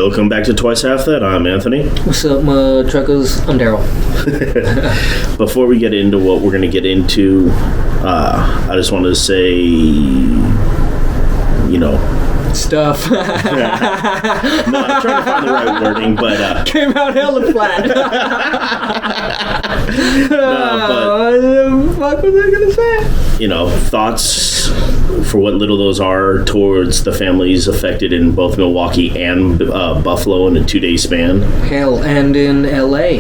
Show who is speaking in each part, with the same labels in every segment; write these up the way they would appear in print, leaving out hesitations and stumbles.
Speaker 1: Welcome back to Twice Half That. I'm Anthony.
Speaker 2: What's up, my truckers? I'm Daryl.
Speaker 1: Before we get into what we're going to get into, I just wanted to say,
Speaker 2: stuff.
Speaker 1: No, I'm trying to find the right wording, but
Speaker 2: came out hella flat.
Speaker 1: but
Speaker 2: what the fuck was I gonna say?
Speaker 1: Thoughts for what little those are towards the families affected in both Milwaukee and Buffalo in a 2-day span.
Speaker 2: Hell, and in LA.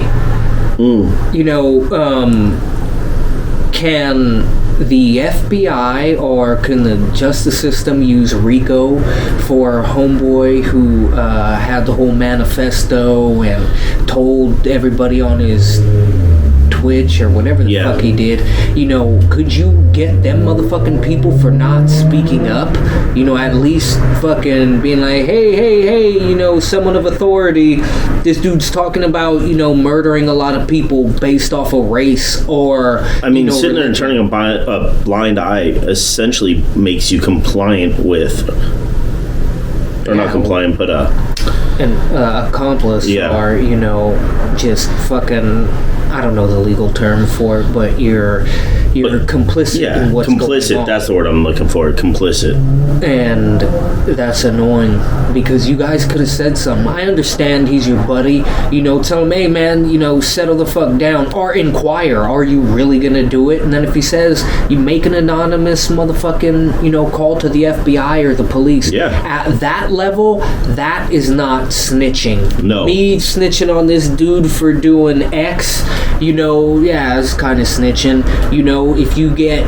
Speaker 2: Can the FBI or can the justice system use RICO for homeboy who had the whole manifesto and told everybody on his Twitch or whatever the fuck he did? Could you get them motherfucking people for not speaking up? At least fucking being like, hey, someone of authority, this dude's talking about, murdering a lot of people based off of race or...
Speaker 1: sitting there and turning a blind eye essentially makes you compliant with... Or not compliant, but...
Speaker 2: an accomplice or, just fucking... I don't know the legal term for it, but you're complicit in what's
Speaker 1: complicit,
Speaker 2: going on.
Speaker 1: That's the word I'm looking for, complicit.
Speaker 2: And that's annoying because you guys could have said something. I understand he's your buddy. Tell him, hey man, settle the fuck down. Or inquire, are you really gonna do it? And then if he says, you make an anonymous motherfucking, call to the FBI or the police.
Speaker 1: Yeah.
Speaker 2: At that level, that is not snitching.
Speaker 1: No.
Speaker 2: Me snitching on this dude for doing X, it's kind of snitching. If you get,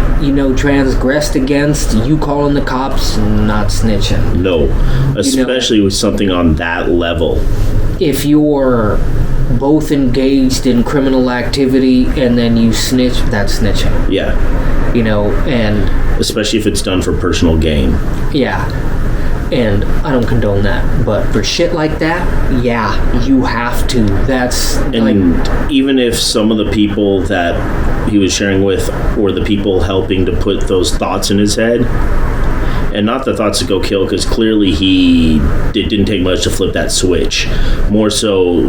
Speaker 2: transgressed against, you calling the cops, not snitching.
Speaker 1: No, especially with something on that level.
Speaker 2: If you're both engaged in criminal activity and then you snitch, that's snitching.
Speaker 1: Yeah.
Speaker 2: And...
Speaker 1: especially if it's done for personal gain.
Speaker 2: Yeah. And I don't condone that, but for shit like that, you have to. That's
Speaker 1: and even if some of the people that he was sharing with were the people helping to put those thoughts in his head, and not the thoughts to go kill, because clearly it didn't take much to flip that switch. More so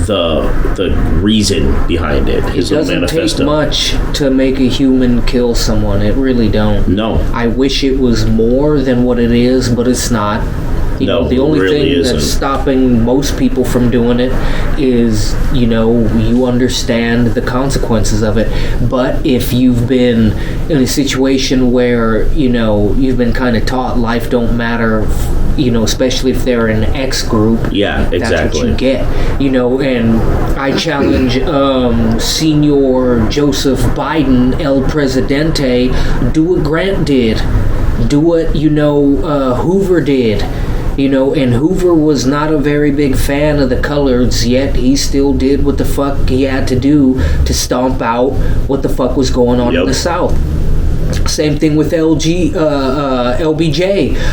Speaker 1: the reason behind it. His
Speaker 2: doesn't
Speaker 1: manifesto.
Speaker 2: Take much to make a human kill someone. It really don't.
Speaker 1: No.
Speaker 2: I wish it was more than what it is, but it's not. The only
Speaker 1: really
Speaker 2: thing that's stopping most people from doing it is, you understand the consequences of it. But if you've been in a situation where, you've been kind of taught life don't matter, especially if they're an X group.
Speaker 1: Yeah, exactly.
Speaker 2: That's what you get. And I challenge Senor Joseph Biden, El Presidente, do what Grant did. Do what, Hoover did. And Hoover was not a very big fan of the coloreds, yet he still did what the fuck he had to do to stomp out what the fuck was going on in the South. Same thing with LBJ.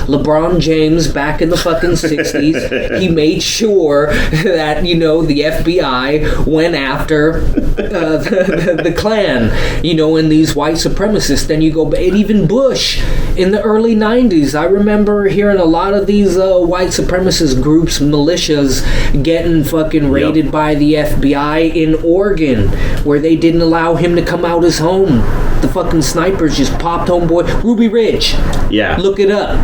Speaker 2: LeBron James back in the fucking 60s, he made sure that, the FBI went after the Klan, and these white supremacists. Then you go, and even Bush in the early 90s, I remember hearing a lot of these white supremacist groups, militias, getting fucking raided by the FBI in Oregon, where they didn't allow him to come out his home. The fucking snipers just popped homeboy. Ruby Ridge.
Speaker 1: Yeah.
Speaker 2: Look it up.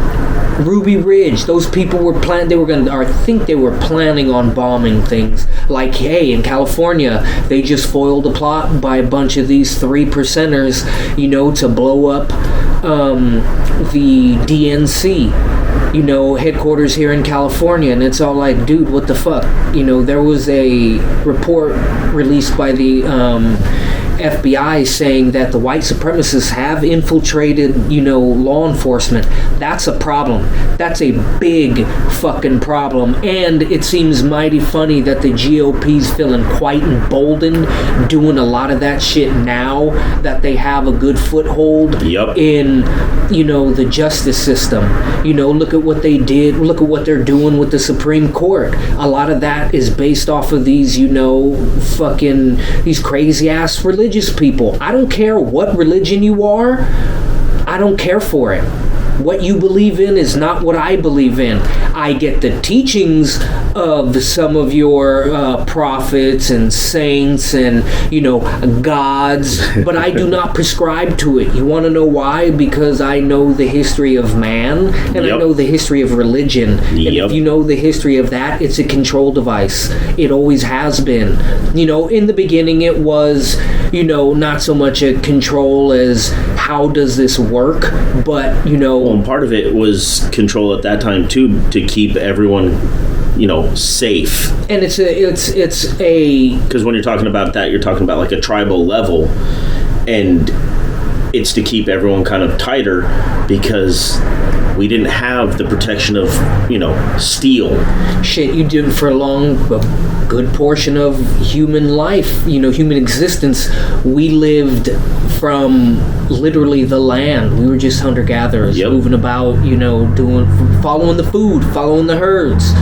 Speaker 2: Ruby Ridge. Those people were planning on bombing things. Like, hey, in California, they just foiled a plot by a bunch of these 3%ers, to blow up the DNC. Headquarters here in California, and it's all like, dude, what the fuck? There was a report released by the FBI saying that the white supremacists have infiltrated, law enforcement. That's a problem. That's a big fucking problem. And it seems mighty funny that the GOP's feeling quite emboldened doing a lot of that shit now that they have a good foothold in, the justice system. Look at what they did. Look at what they're doing with the Supreme Court. A lot of that is based off of these, these crazy ass religious people. I don't care what religion you are. I don't care for it. What you believe in is not what I believe in. I get the teachings of some of your prophets and saints and, gods, but I do not prescribe to it. You want to know why? Because I know the history of man, and I know the history of religion. And if you know the history of that, it's a control device. It always has been. In the beginning it was, not so much a control as how does this work, but,
Speaker 1: Well, and part of it was control at that time too, to keep everyone, safe.
Speaker 2: And it's a
Speaker 1: because when you're talking about that, you're talking about like a tribal level, and it's to keep everyone kind of tighter because we didn't have the protection of, steel.
Speaker 2: Shit, you did for a good portion of human life, human existence. We lived from literally the land. We were just hunter-gatherers, moving about, following the food, following the herds.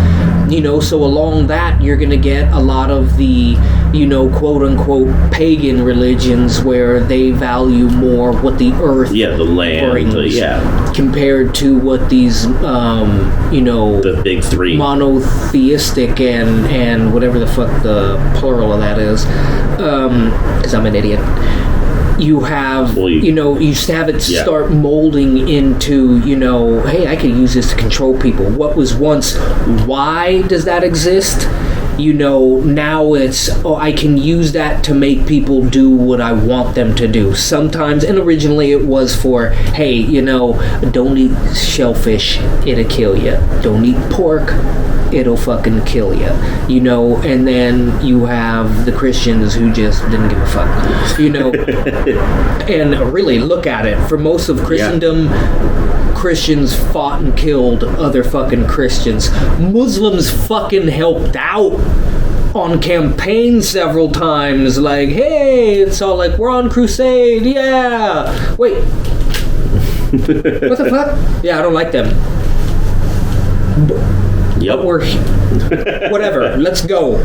Speaker 2: So along that, you're going to get a lot of the, quote-unquote pagan religions where they value more what the earth
Speaker 1: the land,
Speaker 2: brings, compared to what these,
Speaker 1: the big three.
Speaker 2: Monotheistic and whatever the fuck the plural of that is, because I'm an idiot. You have, you used to have it start molding into, hey, I could use this to control people. What was once, why does that exist? Now it's, I can use that to make people do what I want them to do. Sometimes, and originally it was for, hey, don't eat shellfish, it'll kill you. Don't eat pork, it'll fucking kill you. And then you have the Christians who just didn't give a fuck. And really, look at it. For most of Christendom, Christians fought and killed other fucking Christians. Muslims fucking helped out on campaigns several times. Like, hey, it's all like, we're on crusade, yeah. Wait. What the fuck? Yeah, I don't like them.
Speaker 1: Yep.
Speaker 2: We're whatever. Let's go.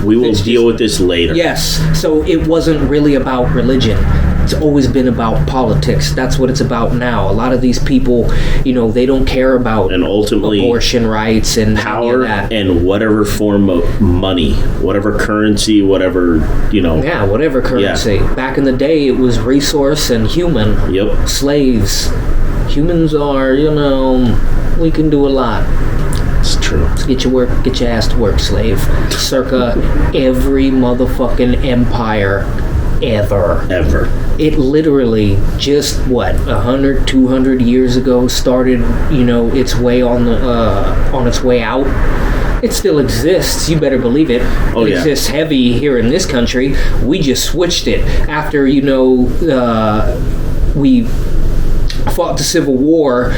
Speaker 1: We will deal with this later.
Speaker 2: Yes. So it wasn't really about religion. It's always been about politics. That's what it's about now. A lot of these people, they don't care about
Speaker 1: and ultimately
Speaker 2: abortion rights and
Speaker 1: power and whatever form of money, whatever currency, whatever,
Speaker 2: Yeah, whatever currency. Yeah. Back in the day, it was resource and human.
Speaker 1: Yep.
Speaker 2: Slaves. Humans are, we can do a lot.
Speaker 1: It's true.
Speaker 2: Get your ass to work, slave. Circa every motherfucking empire ever. It literally just 100, 200 years ago started, its way on its way out. It still exists. You better believe it. It exists heavy here in this country. We just switched it after we fought the Civil War.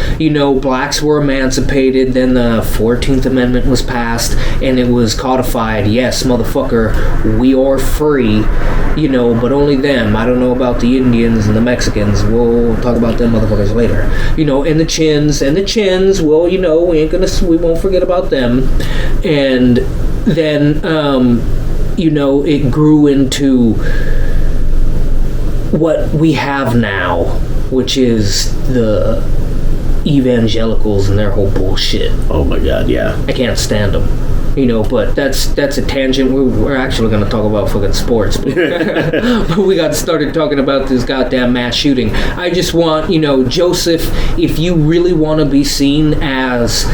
Speaker 2: Blacks were emancipated, then the 14th Amendment was passed, and it was codified. Yes, motherfucker, we are free, but only them. I don't know about the Indians and the Mexicans. We'll talk about them motherfuckers later. And the chins, well, we won't forget about them. And then, it grew into what we have now, which is the evangelicals and their whole bullshit.
Speaker 1: Oh my god, yeah.
Speaker 2: I can't stand them. But that's a tangent. We're actually going to talk about fucking sports. But we got started talking about this goddamn mass shooting. I just want, Joseph, if you really want to be seen as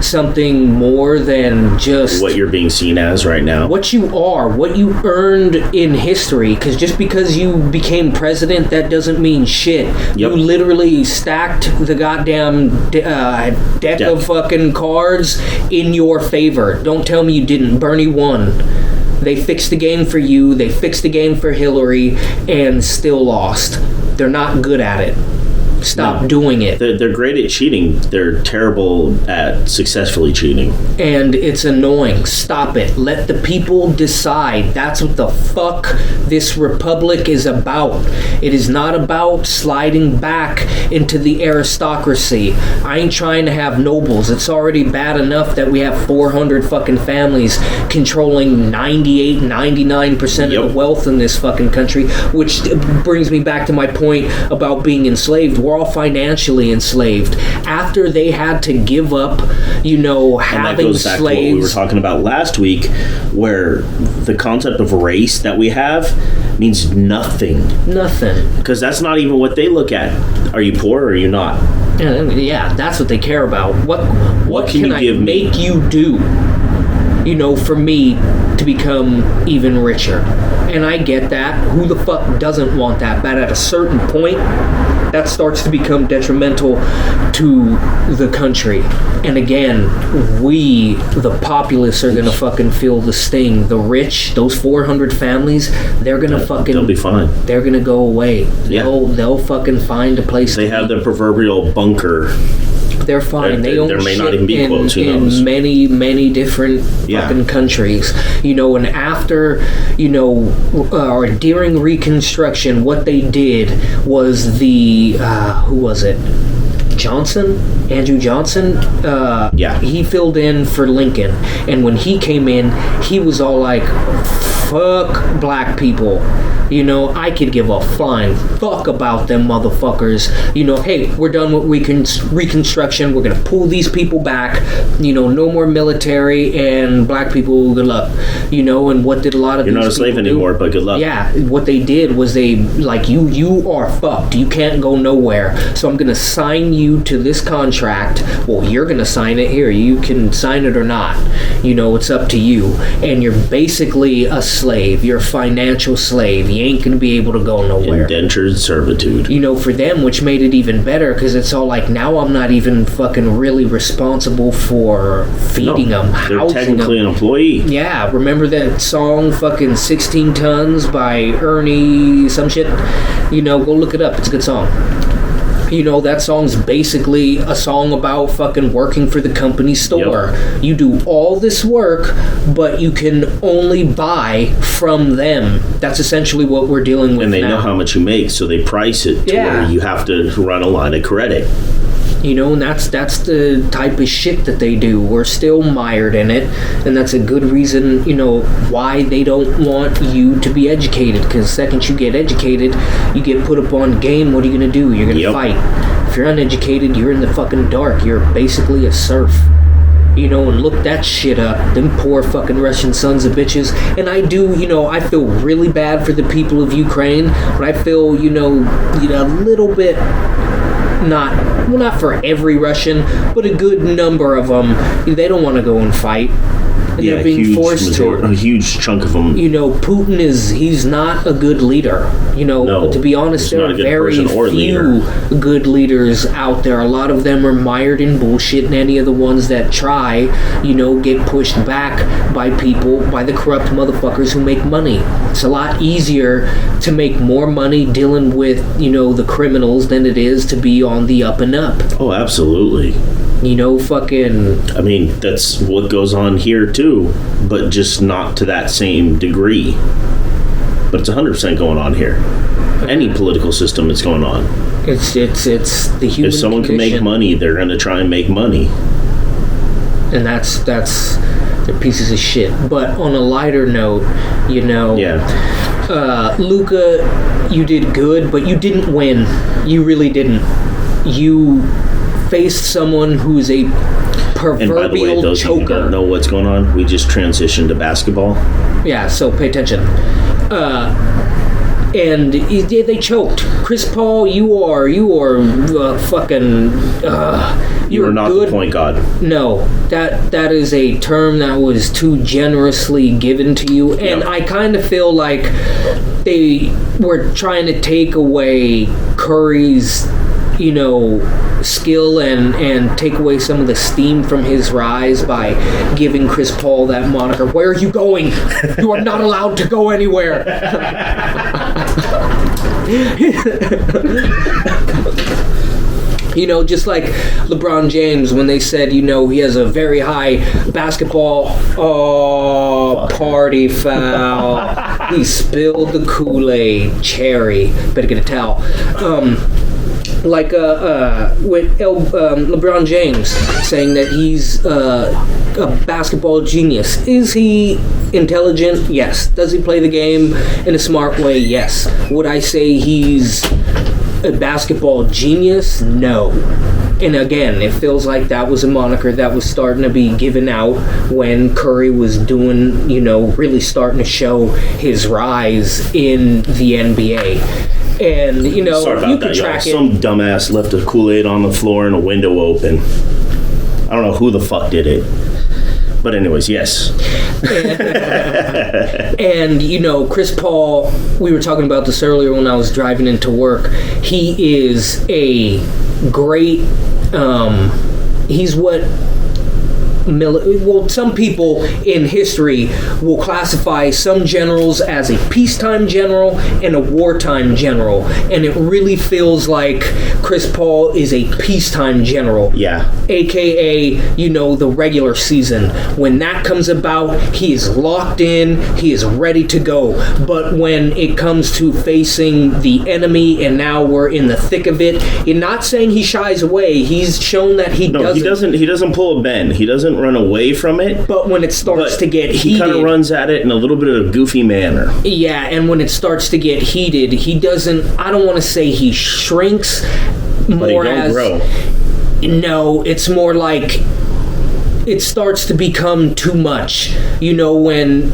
Speaker 2: something more than just
Speaker 1: what you're being seen as right now,
Speaker 2: what you are, what you earned in history, because just because you became president, that doesn't mean shit. Yep. You literally stacked the goddamn deck of fucking cards in your favor. Don't tell me you didn't. Bernie won. They fixed the game for you, they fixed the game for Hillary, and still lost. They're not good at it. Stop doing it.
Speaker 1: They're great at cheating. They're terrible at successfully cheating.
Speaker 2: And it's annoying. Stop it. Let the people decide. That's what the fuck this republic is about. It is not about sliding back into the aristocracy. I ain't trying to have nobles. It's already bad enough that we have 400 fucking families controlling 98, 99% of the wealth in this fucking country, which brings me back to my point about being enslaved. We're were all financially enslaved. After they had to give up, you know,
Speaker 1: And that
Speaker 2: having
Speaker 1: goes back to what we were
Speaker 2: slaves.
Speaker 1: talking about last week, where the concept of race that we have means nothing.
Speaker 2: Nothing.
Speaker 1: Because that's not even what they look at. Are you poor or are you not?
Speaker 2: Yeah, that's what they care about. What
Speaker 1: can
Speaker 2: can
Speaker 1: you
Speaker 2: I
Speaker 1: give me?
Speaker 2: make you do? You know, for me to become even richer. And I get that. Who the fuck doesn't want that? But at a certain point, that starts to become detrimental to the country. And again, we, the populace, are gonna fucking feel the sting. The rich, those 400 families, they're gonna fucking.
Speaker 1: They'll be fine.
Speaker 2: They're gonna go away.
Speaker 1: Yeah.
Speaker 2: They'll fucking find a place.
Speaker 1: They have the proverbial bunker.
Speaker 2: They're fine. They
Speaker 1: There
Speaker 2: own
Speaker 1: may
Speaker 2: shit
Speaker 1: not even be quotes, who knows?
Speaker 2: in many different
Speaker 1: Yeah.
Speaker 2: fucking countries. You know, and after, you know, or during Reconstruction, what they did was who was it? Andrew Johnson.
Speaker 1: Yeah.
Speaker 2: He filled in for Lincoln, and when he came in, he was all like, "Fuck black people." You know, I could give a flying fuck about them motherfuckers. You know, hey, we're done with Reconstruction. We're gonna pull these people back. You know, no more military and black people. Good luck. You know, and what did a lot of
Speaker 1: You're
Speaker 2: these
Speaker 1: not a slave
Speaker 2: people do?
Speaker 1: anymore, but good luck.
Speaker 2: Yeah, what they did was they like you are fucked. You can't go nowhere. So I'm gonna sign you to this contract. Well, you're gonna sign it here. You can sign it or not. You know, it's up to you. And you're basically a slave. You're a financial slave. You ain't gonna be able to go nowhere.
Speaker 1: Indentured servitude.
Speaker 2: You know, for them, which made it even better, because it's all like, now I'm not even fucking really responsible for feeding them,
Speaker 1: They're
Speaker 2: housing
Speaker 1: technically
Speaker 2: them.
Speaker 1: an employee.
Speaker 2: Yeah, remember that song fucking 16 Tons by Ernie some shit? You know, go look it up. It's a good song. You know, that song's basically a song about fucking working for the company store.
Speaker 1: Yep.
Speaker 2: You do all this work, but you can only buy from them. That's essentially what we're dealing with
Speaker 1: And they
Speaker 2: now.
Speaker 1: know how much you make, so they price it to
Speaker 2: Yeah.
Speaker 1: where you have to run a line of credit.
Speaker 2: You know, and that's the type of shit that they do. We're still mired in it, and that's a good reason, you know, why they don't want you to be educated. Because the second you get educated, you get put up on game. What are you gonna do? You're gonna
Speaker 1: Yep.
Speaker 2: fight. If you're uneducated, you're in the fucking dark. You're basically a serf. You know, and look that shit up. Them poor fucking Russian sons of bitches. And I do, you know, I feel really bad for the people of Ukraine, but I feel, you know, a little bit. Not for every Russian, but a good number of them. They don't want to go and fight. And
Speaker 1: Yeah,
Speaker 2: they're being forced to.
Speaker 1: a huge chunk of them.
Speaker 2: You know, Putin he's not a good leader. You know,
Speaker 1: No,
Speaker 2: to be honest,
Speaker 1: he's
Speaker 2: there
Speaker 1: not
Speaker 2: are
Speaker 1: a good
Speaker 2: very
Speaker 1: person or
Speaker 2: few
Speaker 1: leader.
Speaker 2: good leaders out there. A lot of them are mired in bullshit, and any of the ones that try, you know, get pushed back by the corrupt motherfuckers who make money. It's a lot easier to make more money dealing with, you know, the criminals than it is to be on the up and up.
Speaker 1: Oh, absolutely.
Speaker 2: You know, fucking.
Speaker 1: I mean, that's what goes on here too, but just not to that same degree. But it's 100% going on here. Any political system is going on.
Speaker 2: It's the human.
Speaker 1: If someone can make
Speaker 2: condition.
Speaker 1: money, they're going to try and make money.
Speaker 2: And that's they're pieces of shit. But on a lighter note, you know,
Speaker 1: Yeah.
Speaker 2: Luca, you did good, but you didn't win. You really didn't. You faced someone who's a
Speaker 1: And by the way,
Speaker 2: proverbial
Speaker 1: those of you who don't
Speaker 2: choker.
Speaker 1: know what's going on, we just transitioned to basketball.
Speaker 2: Yeah, so pay attention. And they choked. Chris Paul, you are fucking.
Speaker 1: You are not
Speaker 2: good.
Speaker 1: the point guard.
Speaker 2: No, that is a term that was too generously given to you, and
Speaker 1: Yep.
Speaker 2: I kind of feel like they were trying to take away Curry's, you know, skill and take away some of the steam from his rise by giving Chris Paul that moniker. Where are you going? You are not allowed to go anywhere. You know, just like LeBron James, when they said, you know, he has a very high basketball party foul. He spilled the Kool-Aid. Cherry. Better get a towel. With LeBron James saying that he's a basketball genius. Is he intelligent? Yes. Does he play the game in a smart way? Yes. Would I say he's a basketball genius? No. And again, it feels like that was a moniker that was starting to be given out when Curry was doing, really starting to show his rise in the NBA. And,
Speaker 1: Sorry about
Speaker 2: you
Speaker 1: that,
Speaker 2: can track
Speaker 1: y'all.
Speaker 2: it.
Speaker 1: Some dumbass left a Kool-Aid on the floor and a window open. I don't know who the fuck did it. But anyways, yes.
Speaker 2: And, Chris Paul, we were talking about this earlier when I was driving into work. He is a great, he's what some people in history will classify some generals as a peacetime general and a wartime general, and it really feels like Chris Paul is a peacetime general.
Speaker 1: Yeah.
Speaker 2: AKA, the regular season. When that comes about, he is locked in, he is ready to go. But when it comes to facing the enemy, and now we're in the thick of it, you're not saying he shies away. He's shown that he doesn't.
Speaker 1: He doesn't pull a Ben. He doesn't run away from it.
Speaker 2: But when it starts to get heated,
Speaker 1: he kind of runs at it in a little bit of a goofy manner.
Speaker 2: Yeah, and when it starts to get heated, he doesn't. I don't want to say he shrinks.
Speaker 1: But he don't grow.
Speaker 2: No, it's more like it starts to become too much. When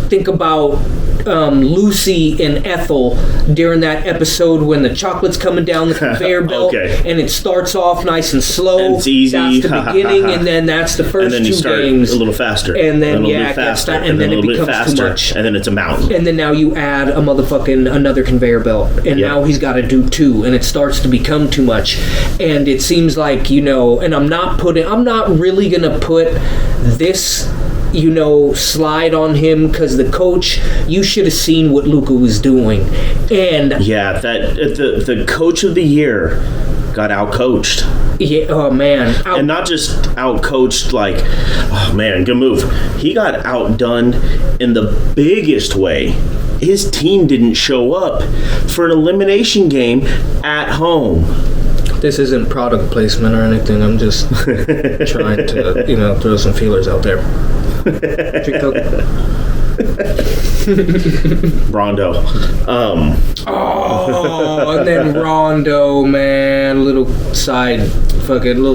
Speaker 2: think about Lucy and Ethel during that episode when the chocolate's coming down the conveyor belt, and it starts off nice and slow.
Speaker 1: And it's easy.
Speaker 2: That's the beginning, and then that's the first
Speaker 1: and then you
Speaker 2: two
Speaker 1: start
Speaker 2: games.
Speaker 1: A little faster.
Speaker 2: And then,
Speaker 1: a little bit faster.
Speaker 2: And then it becomes too much.
Speaker 1: And then it's a mountain.
Speaker 2: And then now you add another conveyor belt, and now he's got to do two, and it starts to become too much. And it seems like, and I'm not really gonna put this slide on him, because the coach, you should have seen what Luka was doing. And
Speaker 1: yeah, that the coach of the year got outcoached.
Speaker 2: Yeah, oh man.
Speaker 1: And not just outcoached, like, oh man, good move. He got outdone in the biggest way. His team didn't show up for an elimination game at home.
Speaker 2: This isn't product placement or anything. I'm just trying to, throw some feelers out there. Drink Coke.
Speaker 1: Rondo.
Speaker 2: And then Rondo, man, little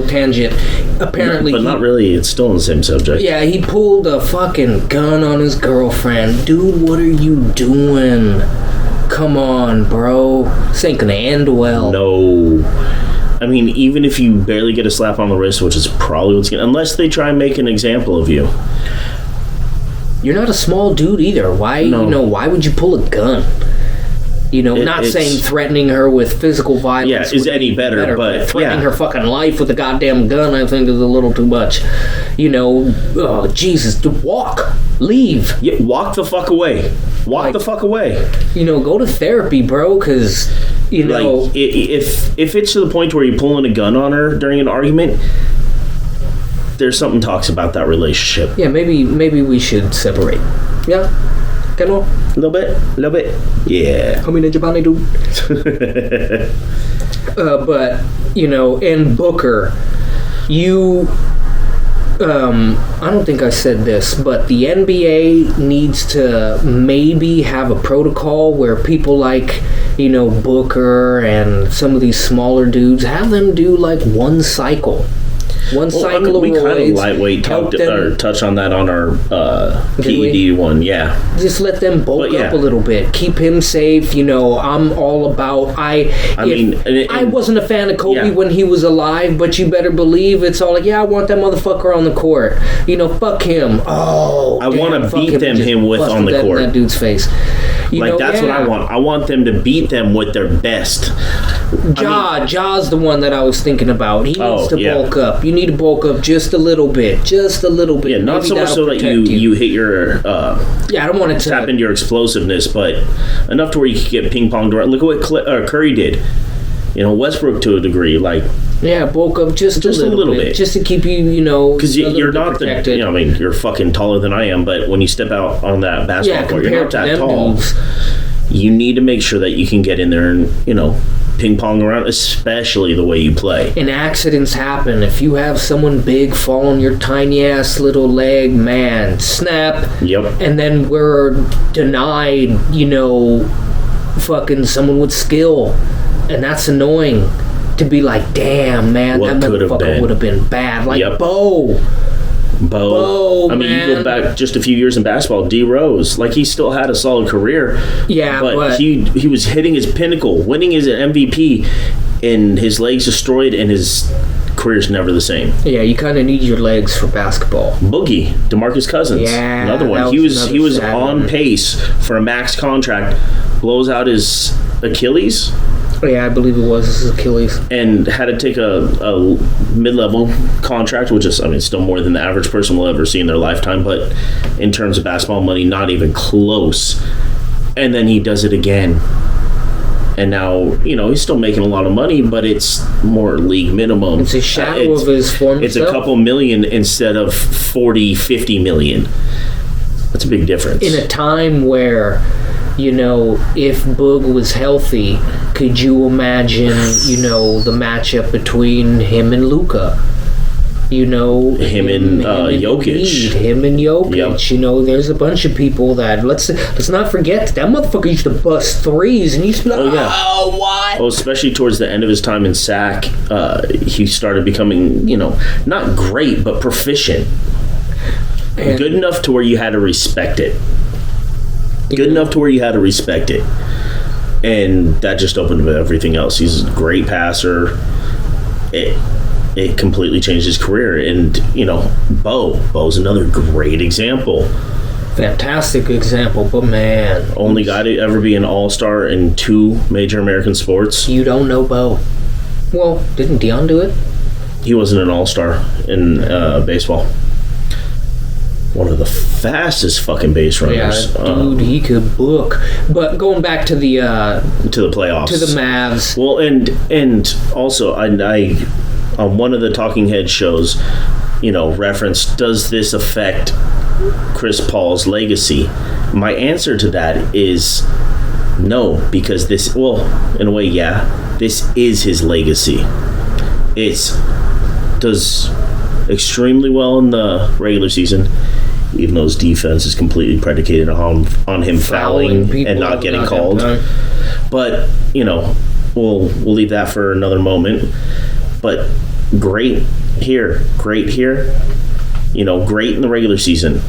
Speaker 2: tangent. Apparently,
Speaker 1: but not really. It's still on the same subject.
Speaker 2: Yeah, he pulled a fucking gun on his girlfriend. Dude, what are you doing? Come on, bro. This ain't gonna end well.
Speaker 1: No. I mean, even if you barely get a slap on the wrist, which is probably what's going to... Unless they try and make an example of you.
Speaker 2: You're not a small dude either. Why, why would you pull a gun? Not saying threatening her with physical violence
Speaker 1: is any better, but
Speaker 2: threatening her fucking life with a goddamn gun, I think, is a little too much. Oh, Jesus, walk. Leave.
Speaker 1: Yeah, walk the fuck away. Walk the fuck away.
Speaker 2: Go to therapy, bro, because...
Speaker 1: Like, if it's to the point where you're pulling a gun on her during an argument, there's something talks about that relationship.
Speaker 2: Yeah, maybe we should separate. Yeah? Can we?
Speaker 1: A little bit. Yeah.
Speaker 2: I mean, in Japan, dude. But, and Booker, I don't think I said this, but the NBA needs to maybe have a protocol where people like, Booker and some of these smaller dudes, have them do like one cycle. Cycle of
Speaker 1: we kind of lightweight touch on that on our PED one, yeah.
Speaker 2: Just let them bulk up a little bit. Keep him safe. I'm all about. I wasn't a fan of Kobe when he was alive, but you better believe it's all like, I want that motherfucker on the court. Fuck him. Oh,
Speaker 1: I want to beat him with on the court.
Speaker 2: That dude's face.
Speaker 1: That's what I want. I want them to beat them with their best.
Speaker 2: Ja's the one that I was thinking about. He needs to bulk up. You need to bulk up just a little bit.
Speaker 1: Yeah, not so much so that you hit your... I
Speaker 2: don't want to
Speaker 1: tap into your explosiveness, but enough to where you can get ping-ponged around. Look at what Curry did. Westbrook to a degree,
Speaker 2: bulk up just a little bit, just to keep you,
Speaker 1: because you're not protected. You're fucking taller than I am, but when you step out on that basketball court, you're not that tall. Dudes. You need to make sure that you can get in there and ping pong around, especially the way you play.
Speaker 2: And accidents happen. If you have someone big fall on your tiny ass little leg, man, snap.
Speaker 1: Yep.
Speaker 2: And then we're denied, fucking someone with skill. And that's annoying to be like, damn, man,
Speaker 1: What
Speaker 2: that
Speaker 1: could have
Speaker 2: motherfucker
Speaker 1: been?
Speaker 2: would have been bad. Like,
Speaker 1: Yep.
Speaker 2: Bo,
Speaker 1: I mean, you go
Speaker 2: man.
Speaker 1: back just a few years in basketball. D Rose, like he still had a solid career.
Speaker 2: Yeah, but-
Speaker 1: he was hitting his pinnacle, winning his MVP, and his legs destroyed, and his career's never the same.
Speaker 2: yeah, you kind of need your legs for basketball.
Speaker 1: Boogie, DeMarcus Cousins,
Speaker 2: Yeah,
Speaker 1: another
Speaker 2: that
Speaker 1: one.
Speaker 2: was
Speaker 1: He was
Speaker 2: another sad
Speaker 1: on
Speaker 2: one.
Speaker 1: pace for a max contract, blows out his Achilles,
Speaker 2: Yeah, I believe it was. This is Achilles.
Speaker 1: and had to take a mid-level contract, which is, I mean, still more than the average person will ever see in their lifetime, but in terms of basketball money, not even close. And then he does it again. And now, he's still making a lot of money, but it's more league minimum.
Speaker 2: It's a shadow of his former
Speaker 1: It's a
Speaker 2: self.
Speaker 1: couple million instead of 40, 50 million. That's a big difference.
Speaker 2: In a time where, if Boog was healthy, could you imagine, the matchup between him and Luka? Him
Speaker 1: and Jokic.
Speaker 2: Embiid, him and Jokic.
Speaker 1: Yep.
Speaker 2: There's a bunch of people that let's not forget that motherfucker used to bust threes and used to be like,
Speaker 1: Oh, yeah.
Speaker 2: oh, what?
Speaker 1: Well, especially towards the end of his time in SAC, he started becoming, not great, but proficient.
Speaker 2: And-
Speaker 1: Good enough to where you had to respect it. Good enough to where you had to respect it. And that just opened up everything else. He's a great passer. It completely changed his career. And, Bo's another great example.
Speaker 2: Fantastic example, but man,
Speaker 1: Only guy to ever be an all-star in 2 major American sports.
Speaker 2: you don't know Bo. Well, didn't Dion do it?
Speaker 1: He wasn't an all-star in baseball. One of the fastest fucking base
Speaker 2: Yeah,
Speaker 1: runners
Speaker 2: dude, he could book. But going back to the
Speaker 1: to the playoffs.
Speaker 2: to the Mavs,
Speaker 1: Well, and also I on one of the Talking Head shows, referenced, does this affect Chris Paul's legacy? My answer to that is no, because this, well, in a way, yeah, this is his legacy. It's does extremely well in the regular season, even though his defense is completely predicated on him fouling
Speaker 2: people
Speaker 1: and not getting
Speaker 2: goddamn
Speaker 1: called.
Speaker 2: time.
Speaker 1: But we'll leave that for another moment. But great here, great in the regular season,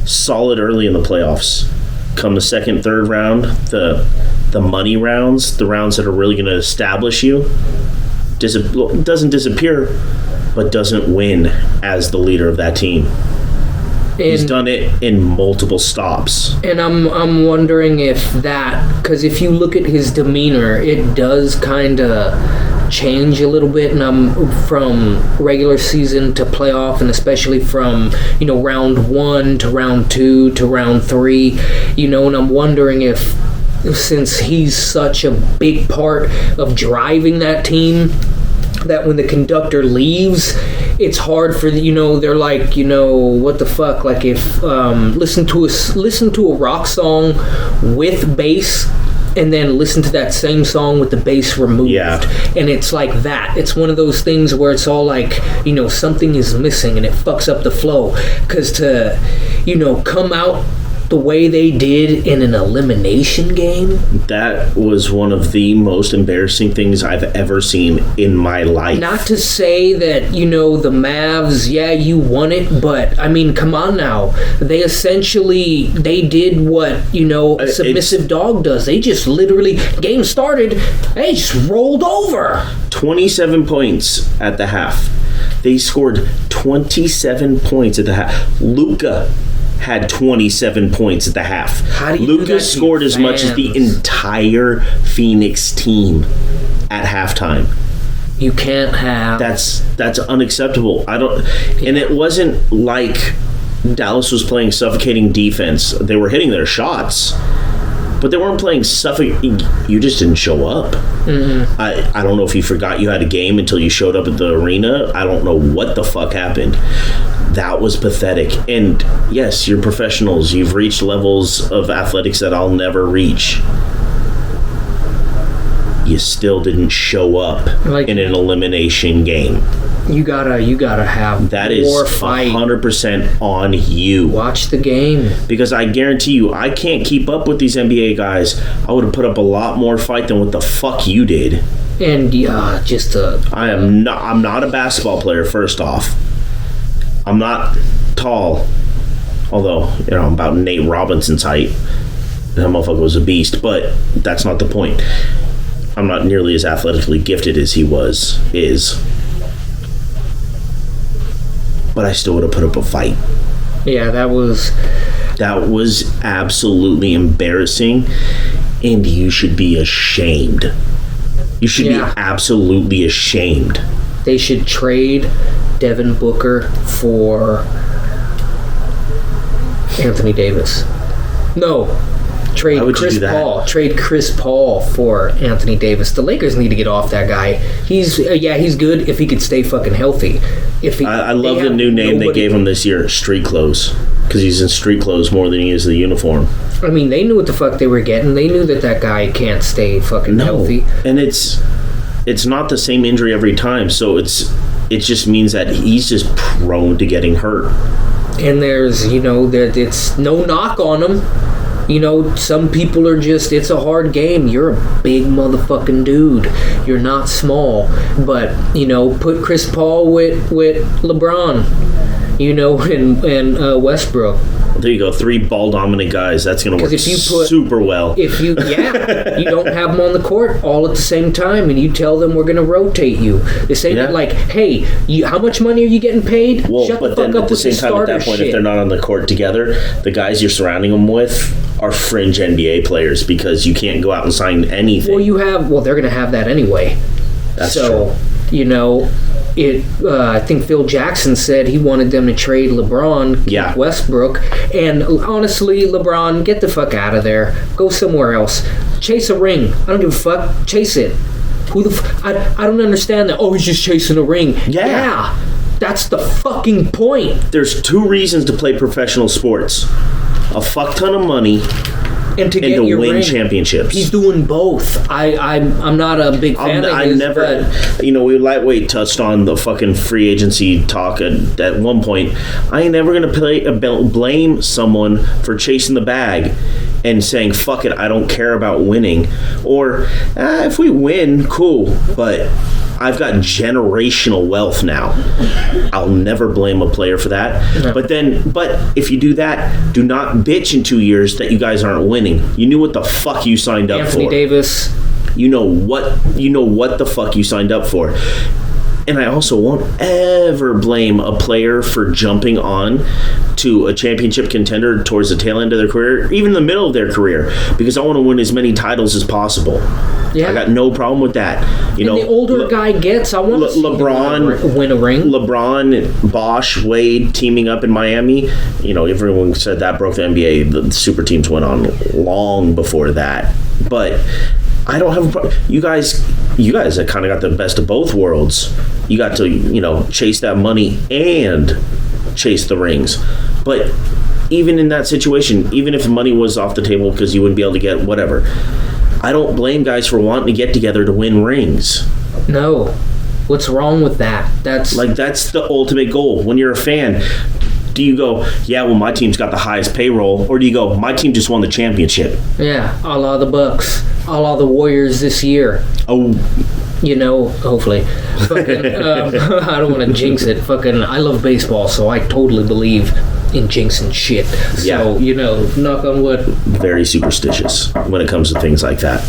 Speaker 1: solid early in the playoffs. Come the second, third round, the money rounds, the rounds that are really going to establish you, doesn't disappear, but doesn't win as the leader of that team. He's
Speaker 2: And-
Speaker 1: done it in multiple stops.
Speaker 2: And I'm wondering if that, because if you look at his demeanor, it does kind of change a little bit, and I'm from regular season to playoff, and especially from round 1 to round 2 to round 3, and I'm wondering if, since he's such a big part of driving that team, that when the conductor leaves, it's hard for they're like, what the fuck, like if listen to a rock song with bass and then listen to that same song with the bass removed.
Speaker 1: Yeah.
Speaker 2: And it's like that. It's one of those things where it's all like, something is missing and it fucks up the flow. Because to, come out the way they did in an elimination game,
Speaker 1: That was one of the most embarrassing things I've ever seen in my life.
Speaker 2: not to say that, the Mavs, yeah, you won it, but, I mean, come on now. They did what, a submissive dog does. They just literally, game started, they just rolled over.
Speaker 1: 27 points at the half. They scored 27 points at the half. Luka had 27 points at the half.
Speaker 2: How do you do that
Speaker 1: Luka
Speaker 2: to
Speaker 1: scored
Speaker 2: your
Speaker 1: as much as the
Speaker 2: fans?
Speaker 1: entire Phoenix team at halftime.
Speaker 2: You can't have...
Speaker 1: That's unacceptable. And it wasn't like Dallas was playing suffocating defense. They were hitting their shots, but they weren't playing suffocating. You just didn't show up.
Speaker 2: Mm-hmm.
Speaker 1: I don't know if you forgot you had a game until you showed up at the arena. I don't know what the fuck happened. That was pathetic. And yes, you're professionals. You've reached levels of athletics that I'll never reach. You still didn't show up
Speaker 2: Like-
Speaker 1: in an elimination game.
Speaker 2: You gotta have
Speaker 1: That is
Speaker 2: more fight.
Speaker 1: 100% on you.
Speaker 2: Watch the game.
Speaker 1: Because I guarantee you, I can't keep up with these NBA guys. I would have put up a lot more fight than what the fuck you did.
Speaker 2: And
Speaker 1: I'm not a basketball player, first off. I'm not tall. Although, I'm about Nate Robinson's height. That motherfucker was a beast. But that's not the point. I'm not nearly as athletically gifted as he is. But I still would have put up a fight.
Speaker 2: Yeah, that was
Speaker 1: absolutely embarrassing, and you should be ashamed. You should be absolutely ashamed.
Speaker 2: They should trade Devin Booker for Anthony Davis. No. Trade Chris Paul. Trade Chris Paul for Anthony Davis. The Lakers need to get off that guy. He's good if he could stay fucking healthy.
Speaker 1: I love the new name they gave him this year, Street Clothes, because he's in street clothes more than he is the uniform.
Speaker 2: I mean, they knew what the fuck they were getting. They knew that guy can't stay fucking healthy.
Speaker 1: And it's not the same injury every time, so it just means that he's just prone to getting hurt.
Speaker 2: And there's, it's no knock on him. Some people are just, it's a hard game. You're a big motherfucking dude. You're not small. But, put Chris Paul with LeBron, and Westbrook.
Speaker 1: There you go. 3 ball-dominant guys. That's going to work super well.
Speaker 2: You don't have them on the court all at the same time, and you tell them we're going to rotate you. They say that, like, hey, how much money are you getting paid?
Speaker 1: Well,
Speaker 2: Shut
Speaker 1: but
Speaker 2: the fuck
Speaker 1: then
Speaker 2: up
Speaker 1: at the same time, at that point, if they're not on the court together, the guys you're surrounding them with are fringe NBA players because you can't go out and sign anything.
Speaker 2: Well, they're going to have that anyway.
Speaker 1: That's true.
Speaker 2: I think Phil Jackson said he wanted them to trade LeBron, Westbrook, and honestly, LeBron, get the fuck out of there. Go somewhere else. Chase a ring. I don't give a fuck. Chase it. I don't understand that. Oh, he's just chasing a ring. Yeah. That's the fucking point.
Speaker 1: There's 2 reasons to play professional sports. A fuck ton of money and to win championships.
Speaker 2: He's doing both. I'm not a big fan of his.
Speaker 1: We lightweight touched on the fucking free agency talk at one point. I ain't never gonna blame someone for chasing the bag and saying fuck it, I don't care about winning, or if we win, cool, but I've got generational wealth now. I'll never blame a player for that. No. But if you do that, do not bitch in 2 years that you guys aren't winning. You knew what the fuck you signed up for.
Speaker 2: Anthony Davis.
Speaker 1: You know what the fuck you signed up for. And I also won't ever blame a player for jumping on to a championship contender towards the tail end of their career, even the middle of their career, because I want to win as many titles as possible. Yeah. I got no problem with that.
Speaker 2: The older guy gets, I want to see LeBron win a ring.
Speaker 1: LeBron, Bosh, Wade teaming up in Miami. Everyone said that broke the NBA. The super teams went on long before that. But I don't have a problem. You guys have kind of got the best of both worlds. You got to, chase that money and chase the rings. But even in that situation, even if money was off the table because you wouldn't be able to get whatever, I don't blame guys for wanting to get together to win rings.
Speaker 2: No. What's wrong with that? That's
Speaker 1: the ultimate goal. When you're a fan, do you go, yeah, well, my team's got the highest payroll, or do you go, my team just won the championship?
Speaker 2: Yeah, a la the Bucks, a la the Warriors this year.
Speaker 1: Oh.
Speaker 2: Hopefully. Fucking, I don't want to jinx it. Fucking, I love baseball, so I totally believe in jinxing shit. So, knock on wood.
Speaker 1: Very superstitious when it comes to things like that.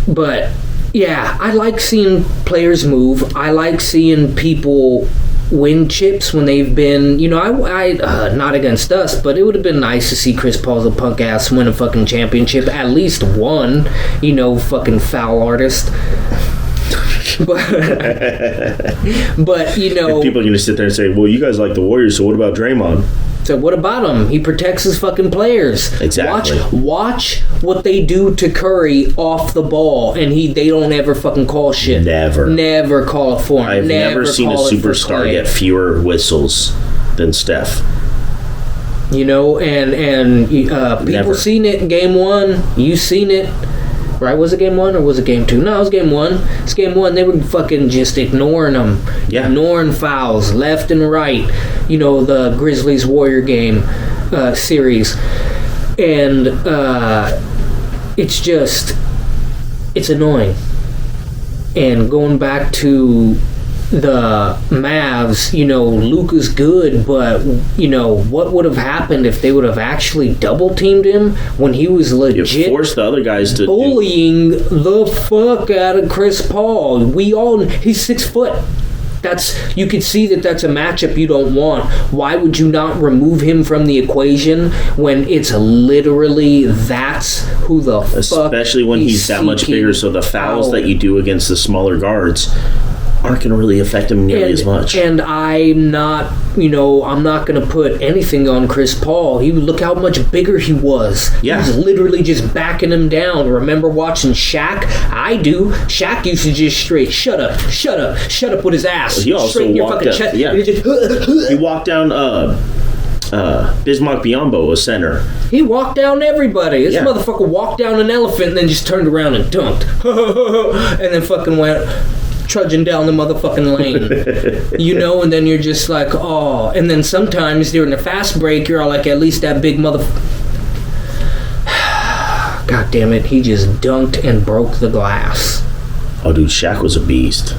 Speaker 2: But, yeah, I like seeing players move. I like seeing people win chips when they've been, I not against us, but it would have been nice to see Chris Paul's a punk ass win a fucking championship, at least one, fucking foul artist. But
Speaker 1: if people are going to sit there and say, well, you guys like the Warriors, so what about Draymond?
Speaker 2: So what about him? He protects his fucking players.
Speaker 1: Exactly.
Speaker 2: Watch what they do to Curry off the ball, and they don't ever fucking call shit. Never call it for him.
Speaker 1: I've never seen a superstar get fewer whistles than Steph.
Speaker 2: And people seen it in game 1. You seen it. right? Was it game 1 or was it game 2? No, it was game 1. It's game 1. They were fucking just ignoring them.
Speaker 1: Yeah.
Speaker 2: Ignoring fouls left and right. You know, the Grizzlies Warrior game series. And it's annoying. And going back to the Mavs, you know, Luka's good, but, you know, what would have happened if they would have actually double-teamed him when he was
Speaker 1: You
Speaker 2: legit
Speaker 1: force the other guys to
Speaker 2: bullying the fuck out of Chris Paul? He's 6 foot. You can see that's a matchup you don't want. Why would you not remove him from the equation when it's literally that's who the fuck?
Speaker 1: Especially when he's that much bigger, so the fouls that you do against the smaller guards aren't going to really affect him nearly as much.
Speaker 2: And I'm not going to put anything on Chris Paul. Look how much bigger he was.
Speaker 1: Yeah.
Speaker 2: He was literally just backing him down. Remember watching Shaq? I do. Shaq used to just straight, shut up with his ass.
Speaker 1: He also
Speaker 2: straight in your
Speaker 1: walked
Speaker 2: fucking
Speaker 1: up,
Speaker 2: chest.
Speaker 1: yeah. He walked down Bismarck Biyombo, a center.
Speaker 2: He walked down everybody. This
Speaker 1: Yeah.
Speaker 2: motherfucker walked down an elephant and then just turned around and dunked. And then fucking went trudging down the motherfucking lane. You know, and then you're just like, oh. And then sometimes during the fast break, you're all like, at least that big God damn it, he just dunked and broke the glass.
Speaker 1: Oh, dude, Shaq was a beast.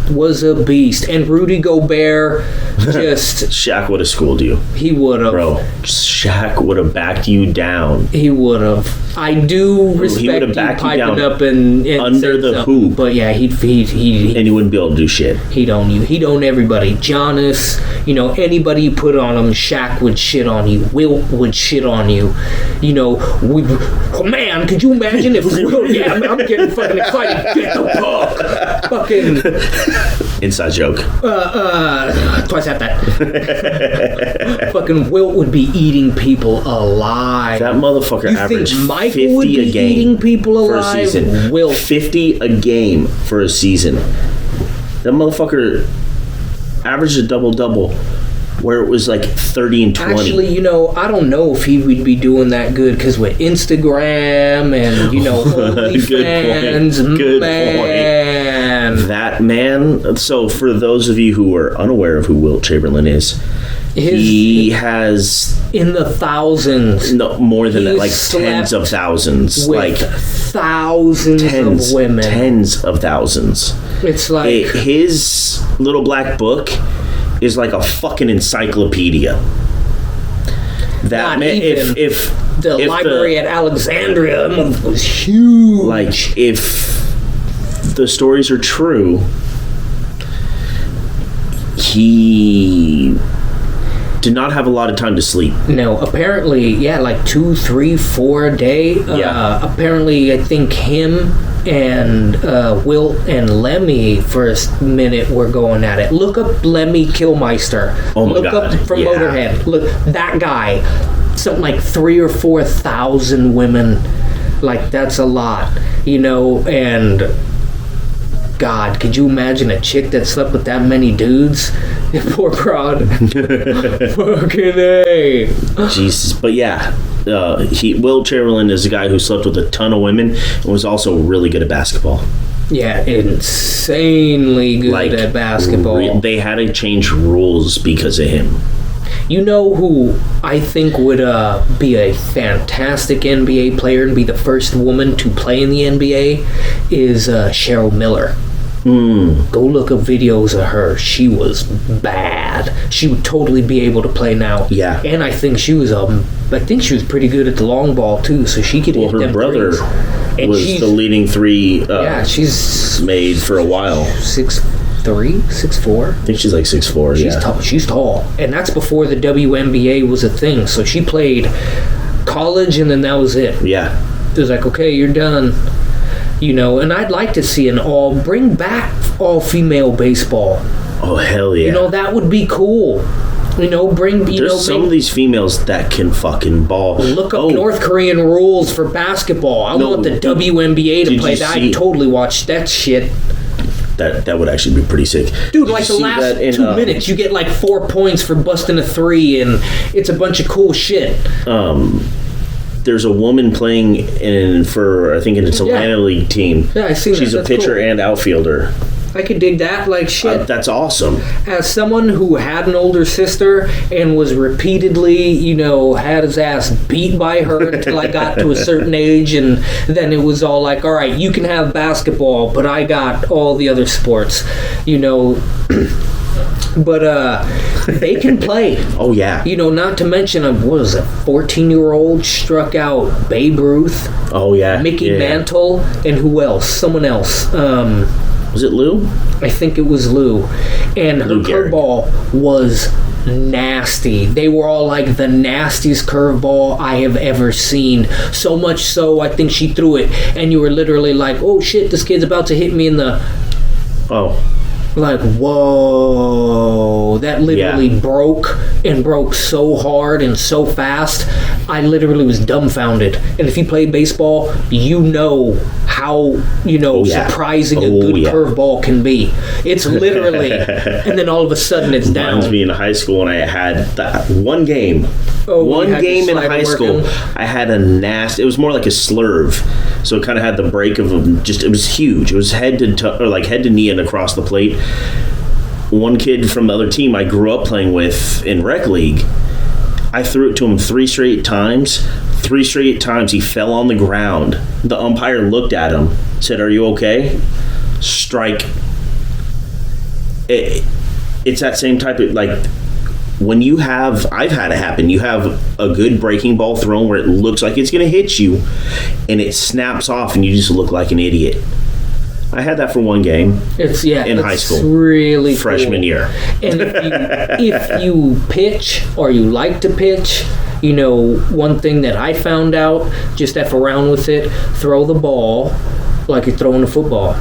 Speaker 2: And Rudy Gobert just...
Speaker 1: Shaq would have schooled you.
Speaker 2: He would have.
Speaker 1: Bro, Shaq would have backed you down.
Speaker 2: He would have. I do respect you piping up and
Speaker 1: under the hoop.
Speaker 2: But yeah, he'd
Speaker 1: and he wouldn't be able to do shit.
Speaker 2: He'd own you. He'd own everybody. Giannis, you know, anybody you put on him, Shaq would shit on you. Wilt would shit on you. You know, man, could you imagine if Wilt, yeah, man, I'm getting fucking excited. Get the puck. Fucking
Speaker 1: inside joke.
Speaker 2: Twice half that. Fucking Wilt would be eating people alive.
Speaker 1: That motherfucker averaged
Speaker 2: Michael
Speaker 1: 50
Speaker 2: would be
Speaker 1: a game
Speaker 2: eating people
Speaker 1: for
Speaker 2: alive.
Speaker 1: a season.
Speaker 2: Wilt
Speaker 1: 50 a game for a season. That motherfucker averaged a double-double where it was like 30 and 20.
Speaker 2: Actually, you know, I don't know if he would be doing that good because with Instagram and, you know, OnlyFans,
Speaker 1: Good
Speaker 2: man.
Speaker 1: point. That man. So for those of you who are unaware of who Wilt Chamberlain is, he has
Speaker 2: in the thousands.
Speaker 1: No, more than that, like
Speaker 2: slept
Speaker 1: tens of thousands,
Speaker 2: with
Speaker 1: like
Speaker 2: thousands of women.
Speaker 1: Tens of thousands.
Speaker 2: It's like
Speaker 1: his little black book is like a fucking encyclopedia. That man, if
Speaker 2: the library at Alexandria was huge.
Speaker 1: Like if the stories are true, he did not have a lot of time to sleep.
Speaker 2: No, apparently, yeah, like 2, 3, 4 a day. Apparently, I think him and Wilt and Lemmy for a minute were going at it. Look up Lemmy Kilmister.
Speaker 1: Oh my
Speaker 2: Look
Speaker 1: God.
Speaker 2: up from Motorhead. Look, that guy. Something like 3,000 or 4,000 women. Like, that's a lot. You know, and God, could you imagine a chick that slept with that many dudes? Poor broad. Fucking A.
Speaker 1: Jesus. But yeah, Wilt Chamberlain is a guy who slept with a ton of women and was also really good at basketball.
Speaker 2: Yeah, insanely good at basketball.
Speaker 1: They had to change rules because of him.
Speaker 2: You know who I think would be a fantastic NBA player and be the first woman to play in the NBA is Cheryl Miller. Go look up videos of her. She was bad. She would totally be able to play now.
Speaker 1: Yeah.
Speaker 2: And I think she was pretty good at the long ball too, so she could hit
Speaker 1: her
Speaker 2: them
Speaker 1: brother
Speaker 2: threes. And
Speaker 1: was the leading three
Speaker 2: she's
Speaker 1: made for a while.
Speaker 2: 6'3", 6'4".
Speaker 1: I think she's like 6'4",
Speaker 2: She's tall. She's tall. And that's before the WNBA was a thing. So she played college and then that was it.
Speaker 1: Yeah.
Speaker 2: It was like, okay, you're done. You know, and I'd like to see bring back all-female baseball.
Speaker 1: Oh, hell yeah.
Speaker 2: You know, that would be cool. You know,
Speaker 1: There's some of these females that can fucking ball.
Speaker 2: Look up North Korean rules for basketball. I want the WNBA to play that. I'd totally watch that shit.
Speaker 1: That would actually be pretty sick.
Speaker 2: Dude, like the last 2 minutes, you get like 4 points for busting a 3, and it's a bunch of cool shit.
Speaker 1: there's a woman playing for I think it's a Atlanta League team.
Speaker 2: Yeah, I see.
Speaker 1: She's a pitcher and outfielder.
Speaker 2: I could dig that like shit.
Speaker 1: That's awesome.
Speaker 2: As someone who had an older sister and was repeatedly, had his ass beat by her until I got to a certain age, and then it was all like, all right, you can have basketball, but I got all the other sports, But they can play.
Speaker 1: Oh, yeah.
Speaker 2: Not to mention, what was it, 14-year-old struck out Babe Ruth.
Speaker 1: Oh, yeah.
Speaker 2: Mickey Mantle, and who else? Someone else.
Speaker 1: Was it Lou?
Speaker 2: I think it was Lou. And her curveball was nasty. They were all like the nastiest curveball I have ever seen. So much so, I think she threw it, and you were literally like, oh shit, this kid's about to hit me in the...
Speaker 1: Oh.
Speaker 2: Like, whoa, that literally broke so hard and so fast. I literally was dumbfounded. And if you play baseball, how, surprising a good curveball can be. It's literally, and then all of a sudden it's down.
Speaker 1: Reminds me in high school when I had that one game. One game in high school, I had a it was more like a slurve. So it kind of had the break of it was huge. It was head to knee and across the plate. One kid from the other team I grew up playing with in rec league, I threw it to him 3 straight times. 3 straight times he fell on the ground. The umpire looked at him, said, "Are you okay?" Strike. It's that same type of, like, when I've had it happen, you have a good breaking ball thrown where it looks like it's going to hit you, and it snaps off and you just look like an idiot. I had that for one game. In high school,
Speaker 2: really
Speaker 1: freshman year.
Speaker 2: And if you pitch or you like to pitch, one thing that I found out, just F around with it, throw the ball like you're throwing a football.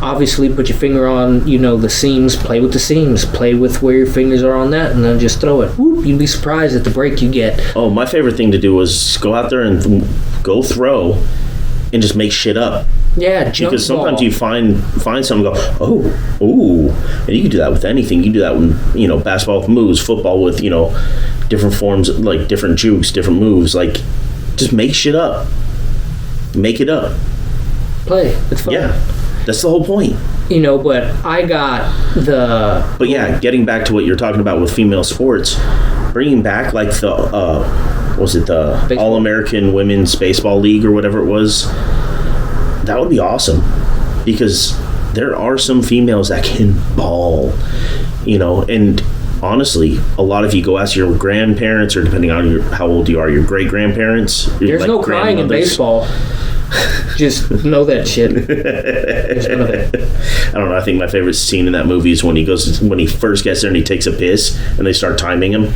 Speaker 2: Obviously, put your finger on, the seams, play with the seams, play with where your fingers are on that, and then just throw it. Whoop, you'd be surprised at the break you get.
Speaker 1: Oh, my favorite thing to do was go out there and go throw and just make shit up.
Speaker 2: Yeah, jump
Speaker 1: because sometimes
Speaker 2: ball.
Speaker 1: you find something, go, ooh, and you can do that with anything. You can do that with basketball with moves, football with different forms, like different jukes, different moves. Like, just make shit up, make it up,
Speaker 2: play. It's fun.
Speaker 1: Yeah, that's the whole point.
Speaker 2: But I got the.
Speaker 1: But yeah, getting back to what you're talking about with female sports, bringing back like the was it the baseball? All-American Women's Baseball League or whatever it was. That would be awesome, because there are some females that can ball, and honestly, a lot of you go ask your grandparents, or depending on how old you are, your great-grandparents.
Speaker 2: There's no crying in baseball. Just know that shit. Just know that.
Speaker 1: I don't know. I think my favorite scene in that movie is when he first gets there and he takes a piss and they start timing him.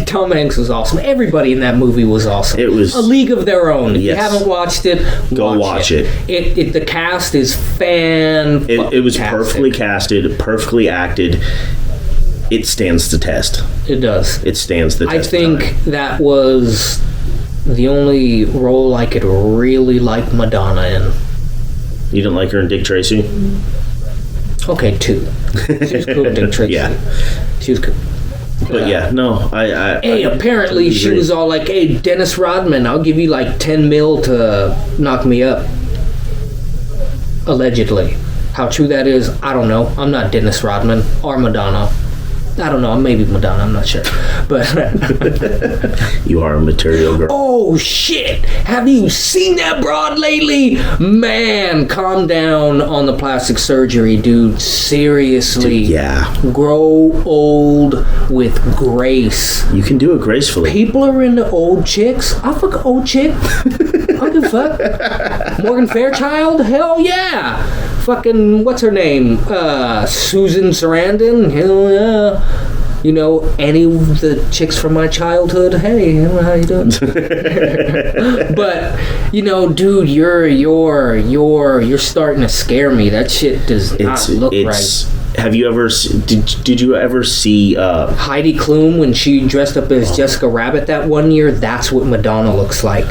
Speaker 2: Tom Hanks was awesome. Everybody in that movie was awesome.
Speaker 1: It was
Speaker 2: A League of Their Own. Yes. If you haven't watched it,
Speaker 1: go watch it.
Speaker 2: The cast is fan-fucking-tastic.
Speaker 1: It was perfectly casted, perfectly acted. It stands the test.
Speaker 2: It does.
Speaker 1: It stands the test.
Speaker 2: I think that was the only role I could really like Madonna in.
Speaker 1: You didn't like her in Dick Tracy?
Speaker 2: Okay, 2. She was cool in Dick Tracy.
Speaker 1: Yeah.
Speaker 2: She was cool.
Speaker 1: But
Speaker 2: apparently she was all like, hey, Dennis Rodman, I'll give you like 10 mil to knock me up. Allegedly. How true that is, I don't know. I'm not Dennis Rodman or Madonna. I don't know. Maybe Madonna. I'm not sure. But
Speaker 1: you are a material girl.
Speaker 2: Oh shit! Have you seen that broad lately? Man, calm down on the plastic surgery, dude. Seriously.
Speaker 1: Dude, yeah.
Speaker 2: Grow old with grace.
Speaker 1: You can do it gracefully.
Speaker 2: People are into old chicks. I fuck old chick. I don't give a fuck. Morgan Fairchild? Hell yeah. Fucking, what's her name? Susan Sarandon? Hell yeah. Any of the chicks from my childhood, hey, how you doing? But, dude, you're starting to scare me. That shit does not look right.
Speaker 1: Have you ever did you ever see
Speaker 2: Heidi Klum when she dressed up as Jessica Rabbit that one year? That's what Madonna looks like.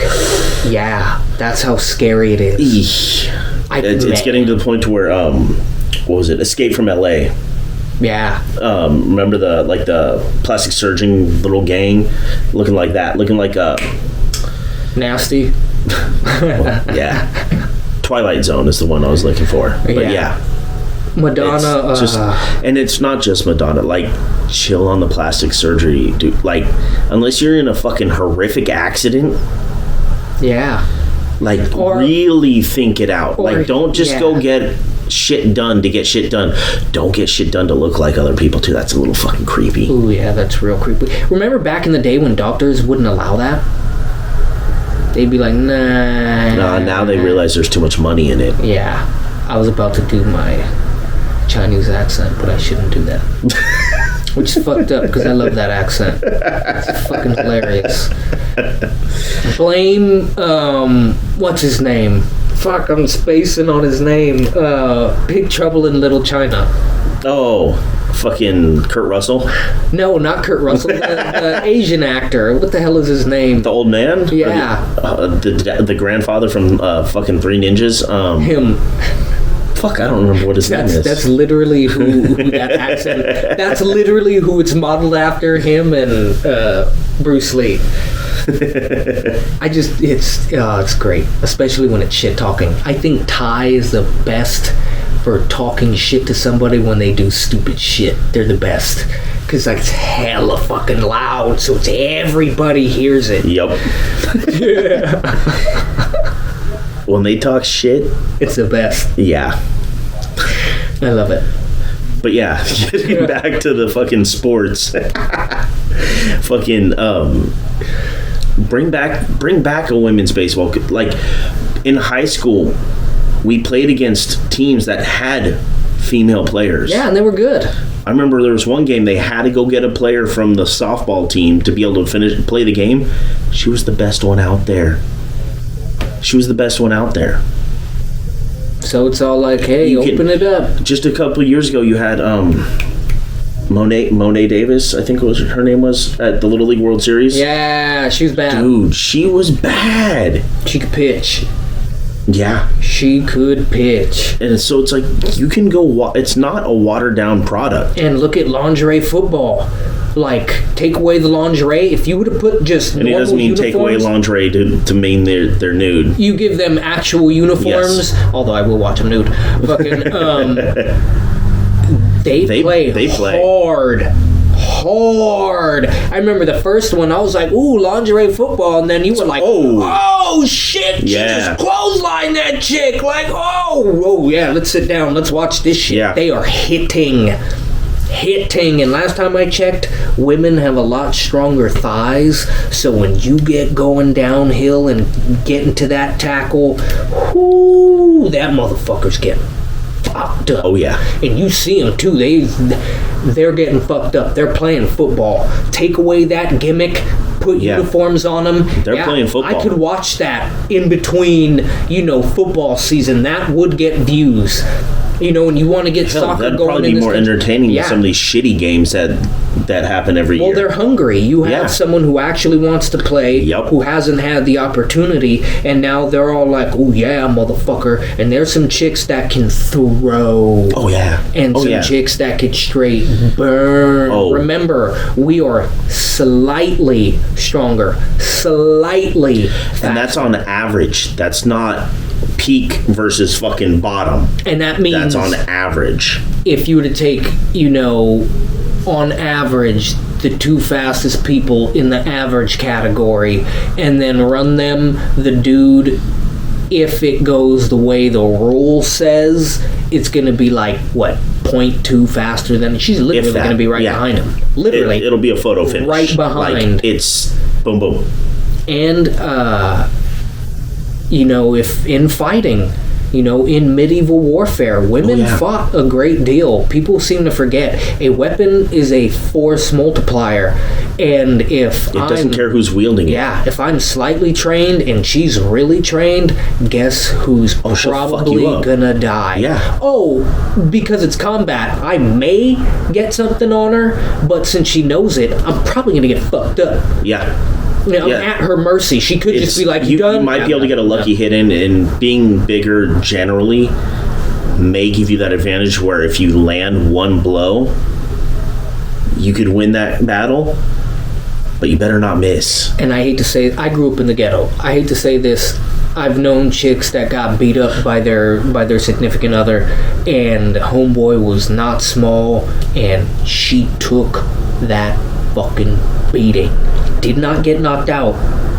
Speaker 2: Yeah, that's how scary it is.
Speaker 1: It's getting to the point to where what was it? Escape from LA.
Speaker 2: Yeah.
Speaker 1: Remember the plastic surgeon little gang, looking like that, looking like a
Speaker 2: Nasty.
Speaker 1: yeah. Twilight Zone is the one I was looking for. But yeah.
Speaker 2: Madonna.
Speaker 1: And it's not just Madonna. Like, chill on the plastic surgery, dude. Like, unless you're in a fucking horrific accident,
Speaker 2: yeah.
Speaker 1: like,
Speaker 2: Or-
Speaker 1: really think it out.
Speaker 2: or-
Speaker 1: Like, don't just
Speaker 2: yeah.
Speaker 1: go get shit done to get shit done. Don't get shit done to look like other people too. That's a little fucking creepy.
Speaker 2: Ooh, yeah, that's real creepy. Remember back in the day when doctors wouldn't allow that? They'd be like, nah.
Speaker 1: Now they realize there's too much money in it.
Speaker 2: Yeah. I was about to do my Chinese accent, but I shouldn't do that. Which is fucked up because I love that accent. It's fucking hilarious. Blame, what's his name? Fuck, I'm spacing on his name. Big Trouble in Little China.
Speaker 1: Oh, fucking Kurt Russell,
Speaker 2: No, not Kurt Russell. The Asian actor. What the hell is his name?
Speaker 1: the old man.
Speaker 2: Yeah.
Speaker 1: Or the grandfather from fucking Three Ninjas.
Speaker 2: Him.
Speaker 1: Fuck, I don't remember what his name is.
Speaker 2: That's literally who that accent. That's literally who it's modeled after. Him and Bruce Lee. It's great, especially when it's shit talking. I think Thai is the best for talking shit to somebody when they do stupid shit. They're the best because like, it's hella fucking loud, so it's everybody hears it.
Speaker 1: Yep. When they talk shit,
Speaker 2: It's the best.
Speaker 1: yeah.
Speaker 2: I love it.
Speaker 1: But yeah, getting back to the fucking sports. Fucking bring back a women's baseball. Like, in high school, we played against teams that had female players.
Speaker 2: Yeah, and they were good.
Speaker 1: I remember there was one game they had to go get a player from the softball team to be able to play the game. She was the best one out there.
Speaker 2: So it's all like, hey,
Speaker 1: You can-
Speaker 2: open it up.
Speaker 1: Just a couple of years ago, you had Monet Davis, I think her name was, at the Little League World Series.
Speaker 2: Yeah, she was bad.
Speaker 1: Dude, she was bad.
Speaker 2: She could pitch.
Speaker 1: Yeah.
Speaker 2: She could pitch.
Speaker 1: And so it's like, you can go, it's not a watered down product.
Speaker 2: And look at lingerie football. Like, take away the lingerie. If you would have put just
Speaker 1: And it
Speaker 2: normal
Speaker 1: doesn't mean
Speaker 2: uniforms,
Speaker 1: take away lingerie to mean they're nude.
Speaker 2: you give them actual uniforms. Although I will watch them nude. Fucking, they play hard. I remember the first one. I was like, "Ooh, lingerie football," and then you were like, "Oh shit! She
Speaker 1: Yeah.
Speaker 2: just clotheslined that chick!" Like, oh yeah, let's sit down, let's watch this shit.
Speaker 1: Yeah.
Speaker 2: They are hitting. And last time I checked, women have a lot stronger thighs. So when you get going downhill and get into that tackle, whoo, that motherfucker's getting fucked up.
Speaker 1: Oh, yeah.
Speaker 2: And you see them too. They're getting fucked up. They're playing football. Take away that gimmick. Put
Speaker 1: Yeah.
Speaker 2: uniforms on them.
Speaker 1: They're playing football.
Speaker 2: I could watch that in between, football season. That would get views. When you want to get
Speaker 1: Hell,
Speaker 2: soccer
Speaker 1: that'd
Speaker 2: going
Speaker 1: probably
Speaker 2: in
Speaker 1: be
Speaker 2: this
Speaker 1: more
Speaker 2: country.
Speaker 1: entertaining
Speaker 2: Yeah.
Speaker 1: than some of these shitty games that happen every
Speaker 2: Well,
Speaker 1: year.
Speaker 2: they're hungry. You have
Speaker 1: Yeah.
Speaker 2: someone who actually wants to play,
Speaker 1: Yup.
Speaker 2: who hasn't had the opportunity, and now they're all like, "Oh yeah, motherfucker!" And there's some chicks that can throw.
Speaker 1: Oh, yeah.
Speaker 2: And
Speaker 1: oh,
Speaker 2: some
Speaker 1: yeah.
Speaker 2: chicks that could straight burn.
Speaker 1: Oh.
Speaker 2: Remember, we are slightly stronger, slightly faster.
Speaker 1: And that's on average. That's not peak versus fucking bottom.
Speaker 2: And that means
Speaker 1: That's on average.
Speaker 2: if you were to take, on average, the two fastest people in the average category and then run them, the dude, if it goes the way the rule says, it's going to be like, 0.2 faster than... She's literally
Speaker 1: that,
Speaker 2: going to be right
Speaker 1: yeah.
Speaker 2: behind him. Literally.
Speaker 1: It'll be a photo finish.
Speaker 2: Right behind.
Speaker 1: Like, it's boom, boom.
Speaker 2: And, if in fighting, in medieval warfare, women fought a great deal. People seem to forget. A weapon is a force multiplier. And if
Speaker 1: It doesn't care who's wielding it.
Speaker 2: Yeah, if I'm slightly trained and she's really trained, guess who's
Speaker 1: she'll fuck
Speaker 2: probably
Speaker 1: you up.
Speaker 2: gonna die?
Speaker 1: Yeah.
Speaker 2: Oh, because it's combat, I may get something on her, but since she knows it, I'm probably gonna get fucked up.
Speaker 1: Yeah.
Speaker 2: I'm
Speaker 1: Yeah.
Speaker 2: at her mercy. She could just be like,
Speaker 1: you
Speaker 2: done?
Speaker 1: might be able to get a lucky hit in, and being bigger generally, may give you that advantage where if you land one blow, you could win that battle, but you better not miss.
Speaker 2: And I hate to say, I grew up in the ghetto. I hate to say this. I've known chicks that got beat up by their significant other, and homeboy was not small, and she took that fucking beating. Did not get knocked out.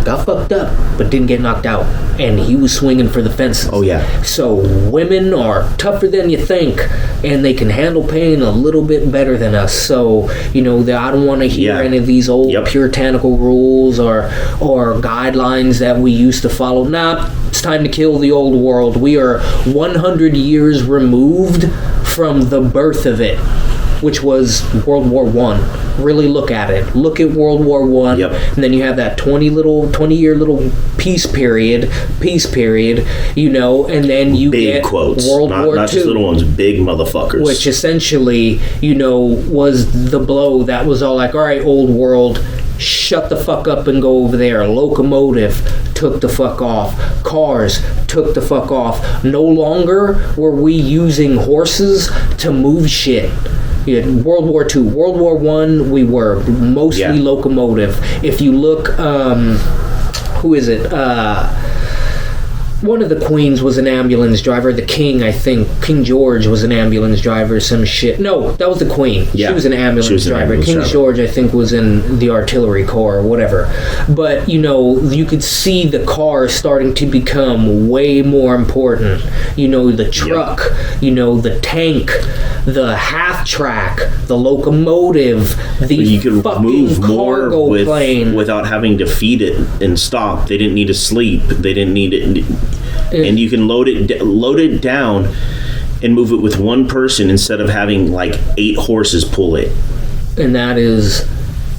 Speaker 2: Got fucked up, but didn't get knocked out. And he was swinging for the fences.
Speaker 1: Oh, yeah.
Speaker 2: So women are tougher than you think, and they can handle pain a little bit better than us. So, I don't want to hear any of these old puritanical rules or guidelines that we used to follow. Nah, it's time to kill the old world. We are 100 years removed from the birth of it, which was World War I. Really look at it. Look at World War I, and then you have that 20-year little peace period, and then you
Speaker 1: big
Speaker 2: get
Speaker 1: quotes,
Speaker 2: World War II.
Speaker 1: Not just little ones, big motherfuckers.
Speaker 2: Which essentially, was the blow that was all like, all right, old world, shut the fuck up and go over there. Locomotive took the fuck off. Cars took the fuck off. No longer were we using horses to move shit. You had World War II. World War I, we were mostly locomotive. If you look, who is it? One of the queens was an ambulance driver. The king, I think, King George was an ambulance driver, some shit. No, that was the queen.
Speaker 1: Yeah,
Speaker 2: she was an ambulance driver. King George, I think, was in the artillery corps or whatever. But, you could see the car starting to become way more important. The truck, the tank, the half track, the locomotive, the fucking
Speaker 1: move
Speaker 2: cargo plane.
Speaker 1: without having to feed it and stop. They didn't need to sleep. They didn't need it. And you can load it down and move it with one person instead of having like 8 horses pull it.
Speaker 2: And that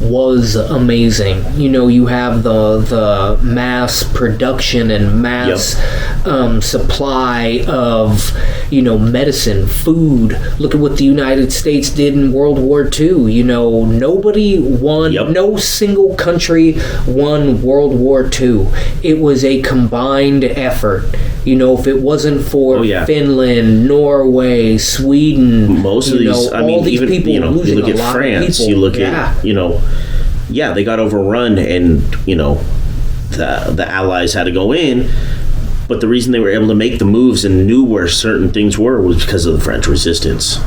Speaker 2: was amazing. You have the mass production and mass supply of medicine, food. Look at what the United States did in World War II. Nobody won. No single country won World War II. It was a combined effort. If it wasn't for Finland, Norway, Sweden,
Speaker 1: most of these,
Speaker 2: all these
Speaker 1: even
Speaker 2: people
Speaker 1: you
Speaker 2: losing
Speaker 1: look
Speaker 2: a
Speaker 1: at
Speaker 2: lot
Speaker 1: France,
Speaker 2: of people.
Speaker 1: you look at they got overrun, and the Allies had to go in. But the reason they were able to make the moves and knew where certain things were was because of the French resistance.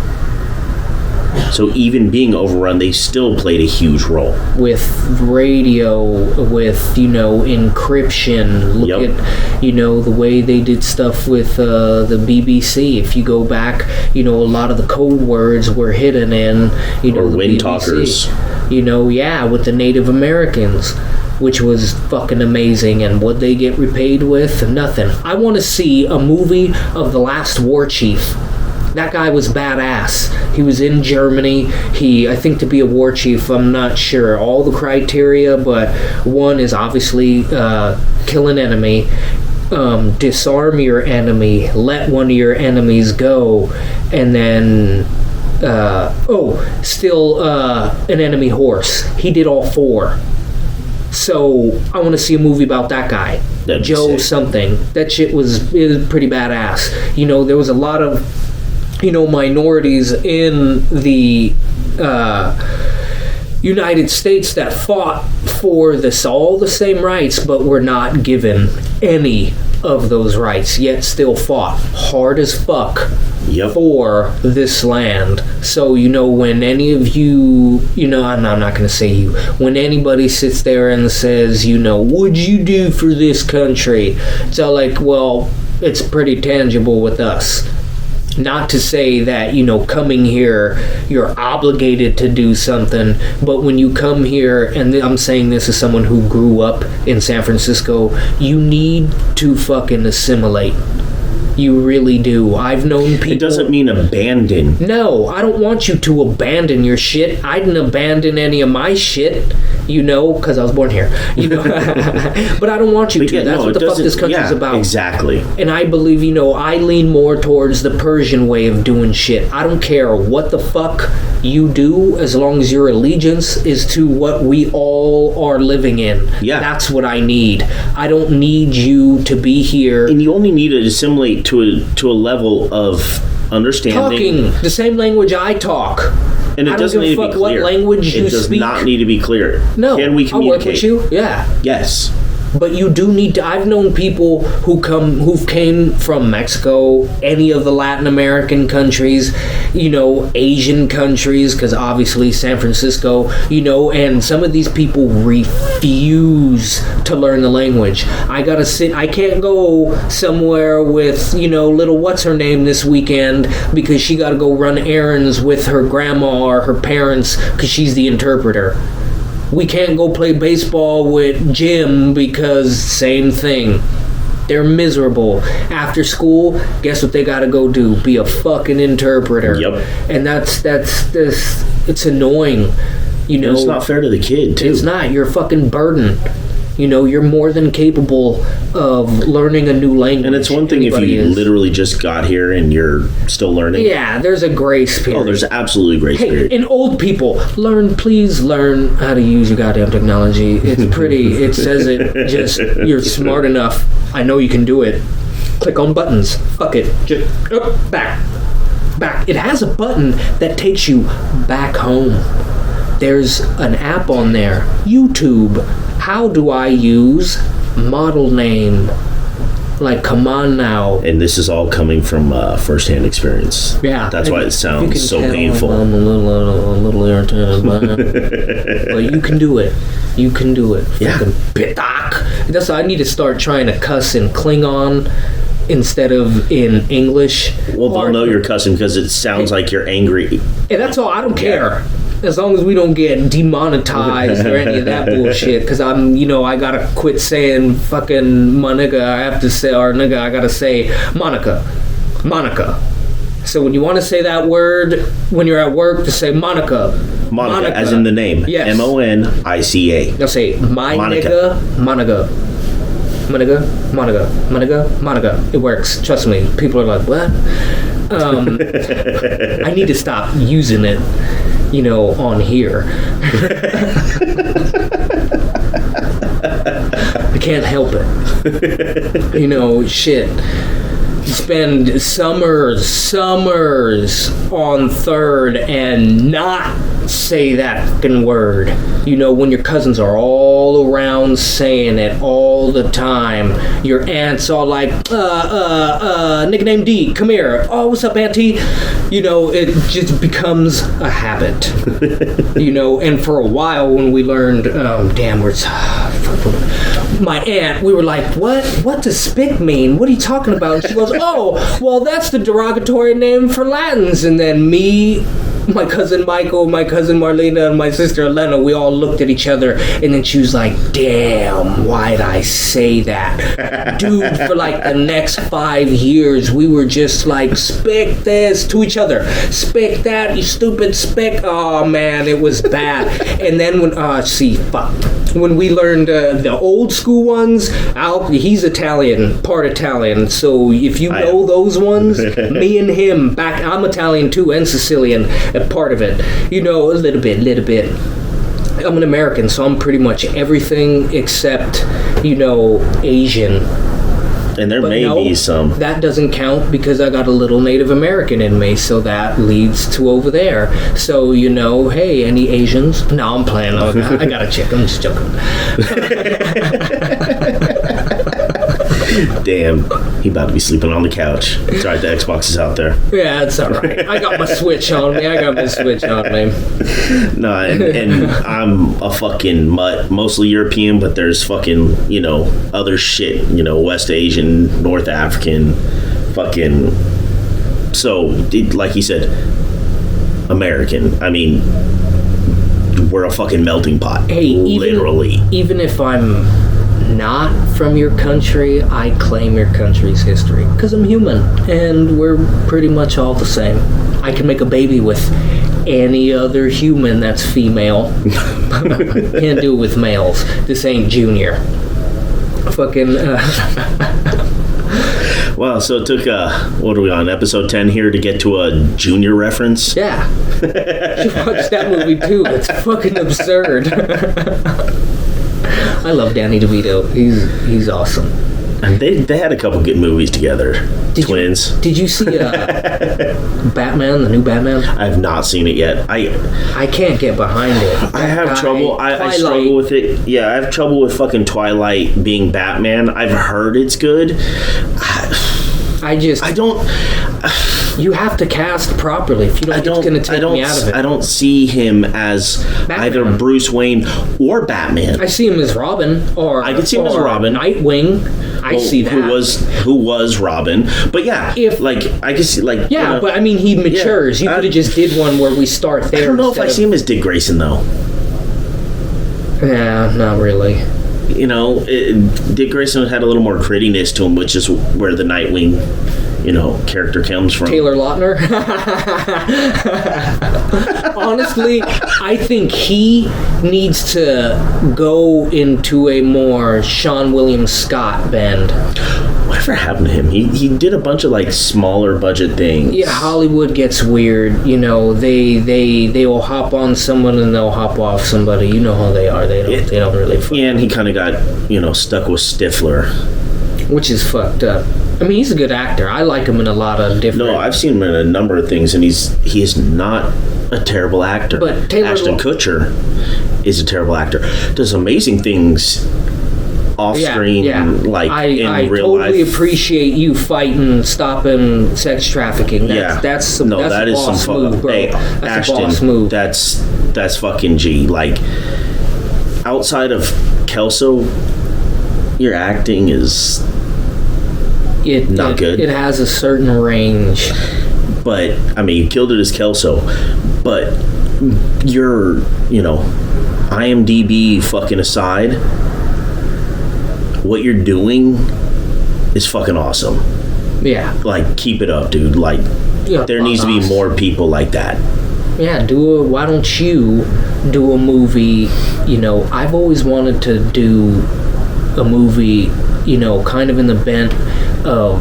Speaker 1: So even being overrun, they still played a huge role. With
Speaker 2: radio, with, encryption. Look at, the way they did stuff with the BBC. If you go back, a lot of the code words were hidden in,
Speaker 1: or
Speaker 2: the
Speaker 1: wind
Speaker 2: BBC.
Speaker 1: talkers.
Speaker 2: With the Native Americans, which was fucking amazing. And what they get repaid with? Nothing. I want to see a movie of the last war chief. That guy was badass. He was in Germany. I think to be a war chief, I'm not sure all the criteria, but one is obviously kill an enemy, disarm your enemy, let one of your enemies go, and then steal an enemy horse. He did all 4. So I want to see a movie about that guy. Joe something. That shit it was pretty badass. There was a lot of minorities in the United States that fought for all the same rights, but were not given any of those rights, yet still fought hard as fuck for this land. So, when any of you, I'm not going to say you, when anybody sits there and says, what'd you do for this country? It's all like, well, it's pretty tangible with us. Not to say that, coming here, you're obligated to do something, but when you come here, and I'm saying this as someone who grew up in San Francisco, you need to fucking assimilate. You really do. I've known people...
Speaker 1: It doesn't mean abandon.
Speaker 2: No, I don't want you to abandon your shit. I didn't abandon any of my shit, because I was born here. But I don't want you to. That's what the fuck this country's about.
Speaker 1: Exactly.
Speaker 2: And I believe, I lean more towards the Persian way of doing shit. I don't care what the fuck you do, as long as your allegiance is to what we all are living in.
Speaker 1: Yeah.
Speaker 2: That's what I need. I don't need you to be here.
Speaker 1: And you only need to assimilate to a level of understanding.
Speaker 2: Talking the same language I talk.
Speaker 1: And it
Speaker 2: I don't
Speaker 1: doesn't
Speaker 2: give a
Speaker 1: need to be
Speaker 2: fuck what
Speaker 1: clear.
Speaker 2: language you
Speaker 1: It does
Speaker 2: speak.
Speaker 1: not need to be clear.
Speaker 2: No,
Speaker 1: Can we
Speaker 2: I'll
Speaker 1: communicate?
Speaker 2: work with you. Yeah.
Speaker 1: Yes.
Speaker 2: But you do need to. I've known people who've came from Mexico, any of the Latin American countries, Asian countries, because obviously San Francisco, and some of these people refuse to learn the language. I can't go somewhere with, little what's her name this weekend because she got to go run errands with her grandma or her parents because she's the interpreter. We can't go play baseball with Jim because same thing. They're miserable. After school, guess what they gotta go do? Be a fucking interpreter.
Speaker 1: Yep.
Speaker 2: And that's it's annoying.
Speaker 1: It's not fair to the kid, too.
Speaker 2: It's not. You're a fucking burden. You're more than capable of learning a new language.
Speaker 1: And it's one thing if you literally just got here and you're still learning.
Speaker 2: Yeah, there's a grace period.
Speaker 1: Oh, there's absolutely a grace period.
Speaker 2: And old people, please learn how to use your goddamn technology. It's pretty. It says it. Just, you're smart enough. I know you can do it. Click on buttons. Fuck it. Just, back. It has a button that takes you back home. There's an app on there. YouTube. How do I use model name? Like, come on now.
Speaker 1: And this is all coming from first-hand experience.
Speaker 2: Yeah.
Speaker 1: That's why it sounds so
Speaker 2: tell
Speaker 1: painful.
Speaker 2: I'm a little irritated by it. But you can do it. You can do it.
Speaker 1: Yeah.
Speaker 2: Fucking bitak. That's why I need to start trying to cuss in Klingon instead of in English.
Speaker 1: Well, they'll know you're cussing because it sounds like you're angry.
Speaker 2: And that's all. I don't care. As long as we don't get demonetized or any of that bullshit, because I gotta quit saying fucking my nigga. I have to say, or nigga, I gotta say Monica. So when you want to say that word when you're at work, just say Monica.
Speaker 1: Monica, as in the name.
Speaker 2: Yes.
Speaker 1: Monica.
Speaker 2: They'll say my
Speaker 1: Monica.
Speaker 2: nigga, Monica. It works. Trust me. People are like, what? I need to stop using it. On here. I can't help it. Shit. Spend summers on Third and not say that fucking word. When your cousins are all around saying it all the time. Your aunt's all like, nickname D, come here. Oh, what's up, auntie? It just becomes a habit. And for a while when we learned, my aunt, we were like, what does spick mean? What are you talking about? And she goes, oh, well, that's the derogatory name for Latins. And then me, my cousin Michael, my cousin Marlena, and my sister Elena, we all looked at each other, and then she was like, damn, why'd I say that? Dude, for like the next 5 years, we were just like, spick this to each other. Spick that, you stupid spick. Oh, man, it was bad. And then when we learned the old school ones, he's Italian, part Italian, so if you know those ones, me and him, I'm Italian too, and Sicilian, a part of it, a little bit. I'm an American, so I'm pretty much everything except, Asian.
Speaker 1: And there may be some.
Speaker 2: That doesn't count because I got a little Native American in me, so that leads to over there. So, hey, any Asians? No, I'm playing. I got a chick. I'm just joking.
Speaker 1: Damn, he about to be sleeping on the couch. It's alright, the Xbox is out there.
Speaker 2: Yeah, it's alright. I got my Switch on me.
Speaker 1: No, and I'm a fucking mutt, mostly European, but there's fucking, other shit, West Asian, North African, fucking, so, like he said, American. I mean, we're a fucking melting pot.
Speaker 2: Hey,
Speaker 1: literally.
Speaker 2: Even if I'm not from your country, I claim your country's history because I'm human and we're pretty much all the same. I can make a baby with any other human that's female. Can't do it with males. This ain't Junior. Fucking
Speaker 1: Wow, so it took what are we on, episode 10 here to get to a Junior reference?
Speaker 2: Yeah. You should watch that movie too. It's fucking absurd. I love Danny DeVito. He's awesome.
Speaker 1: And they had a couple good movies together. Twins.
Speaker 2: Did you see Batman, the new Batman?
Speaker 1: I have not seen it yet.
Speaker 2: I can't get behind it.
Speaker 1: I have trouble. I struggle with it. Yeah, I have trouble with fucking Twilight being Batman. I've heard it's good. I don't.
Speaker 2: You have to cast properly. If you don't, it's going to take me out of it.
Speaker 1: I don't see him as
Speaker 2: Batman.
Speaker 1: Either Bruce Wayne or Batman.
Speaker 2: I see him as Robin, or
Speaker 1: I could see him as Robin.
Speaker 2: Nightwing. I see that.
Speaker 1: Who was Robin? But yeah, I could see
Speaker 2: yeah, but I mean he matures. You could have just did one where we start there.
Speaker 1: I don't know if I see him as Dick Grayson though.
Speaker 2: Yeah, not really.
Speaker 1: You know, Dick Grayson had a little more grittiness to him, which is where the Nightwing, character comes from.
Speaker 2: Taylor Lautner. Honestly, I think he needs to go into a more Sean William Scott bend.
Speaker 1: Whatever happened to him? He did a bunch of smaller budget things.
Speaker 2: Yeah, Hollywood gets weird. They will hop on someone and they'll hop off somebody. You know how they are. They don't really.
Speaker 1: Yeah, and he kind of got stuck with Stifler,
Speaker 2: which is fucked up. I mean, he's a good actor. I like him in a lot of different...
Speaker 1: No, I've seen him in a number of things, and he is not a terrible actor.
Speaker 2: But
Speaker 1: Ashton Kutcher is a terrible actor. Does amazing things off screen, in real life.
Speaker 2: I totally appreciate you fighting, stopping sex trafficking. That's a boss move, bro.
Speaker 1: Hey,
Speaker 2: that's
Speaker 1: Ashton,
Speaker 2: a boss move.
Speaker 1: That's fucking G. Outside of Kelso, your acting is... not good.
Speaker 2: It has a certain range.
Speaker 1: But, I mean, you killed it as Kelso. But your, IMDb fucking aside, what you're doing is fucking awesome.
Speaker 2: Yeah.
Speaker 1: Keep it up, dude. There needs to be more people like that.
Speaker 2: Yeah, why don't you do a movie, I've always wanted to do a movie, kind of in the bent of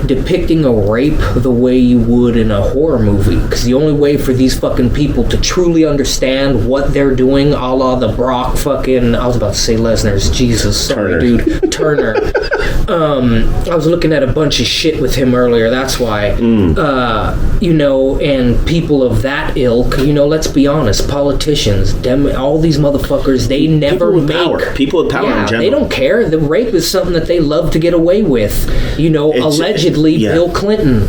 Speaker 2: depicting a rape the way you would in a horror movie, because the only way for these fucking people to truly understand what they're doing, a la the Brock fucking, I was about to say Lesnar's, Jesus, sorry, dude, Turner. I was looking at a bunch of shit with him earlier, that's why. And people of that ilk, let's be honest, politicians, all these motherfuckers, they never
Speaker 1: people with power in general.
Speaker 2: They don't care. The rape is something that they love to get away with. Allegedly, Bill Clinton.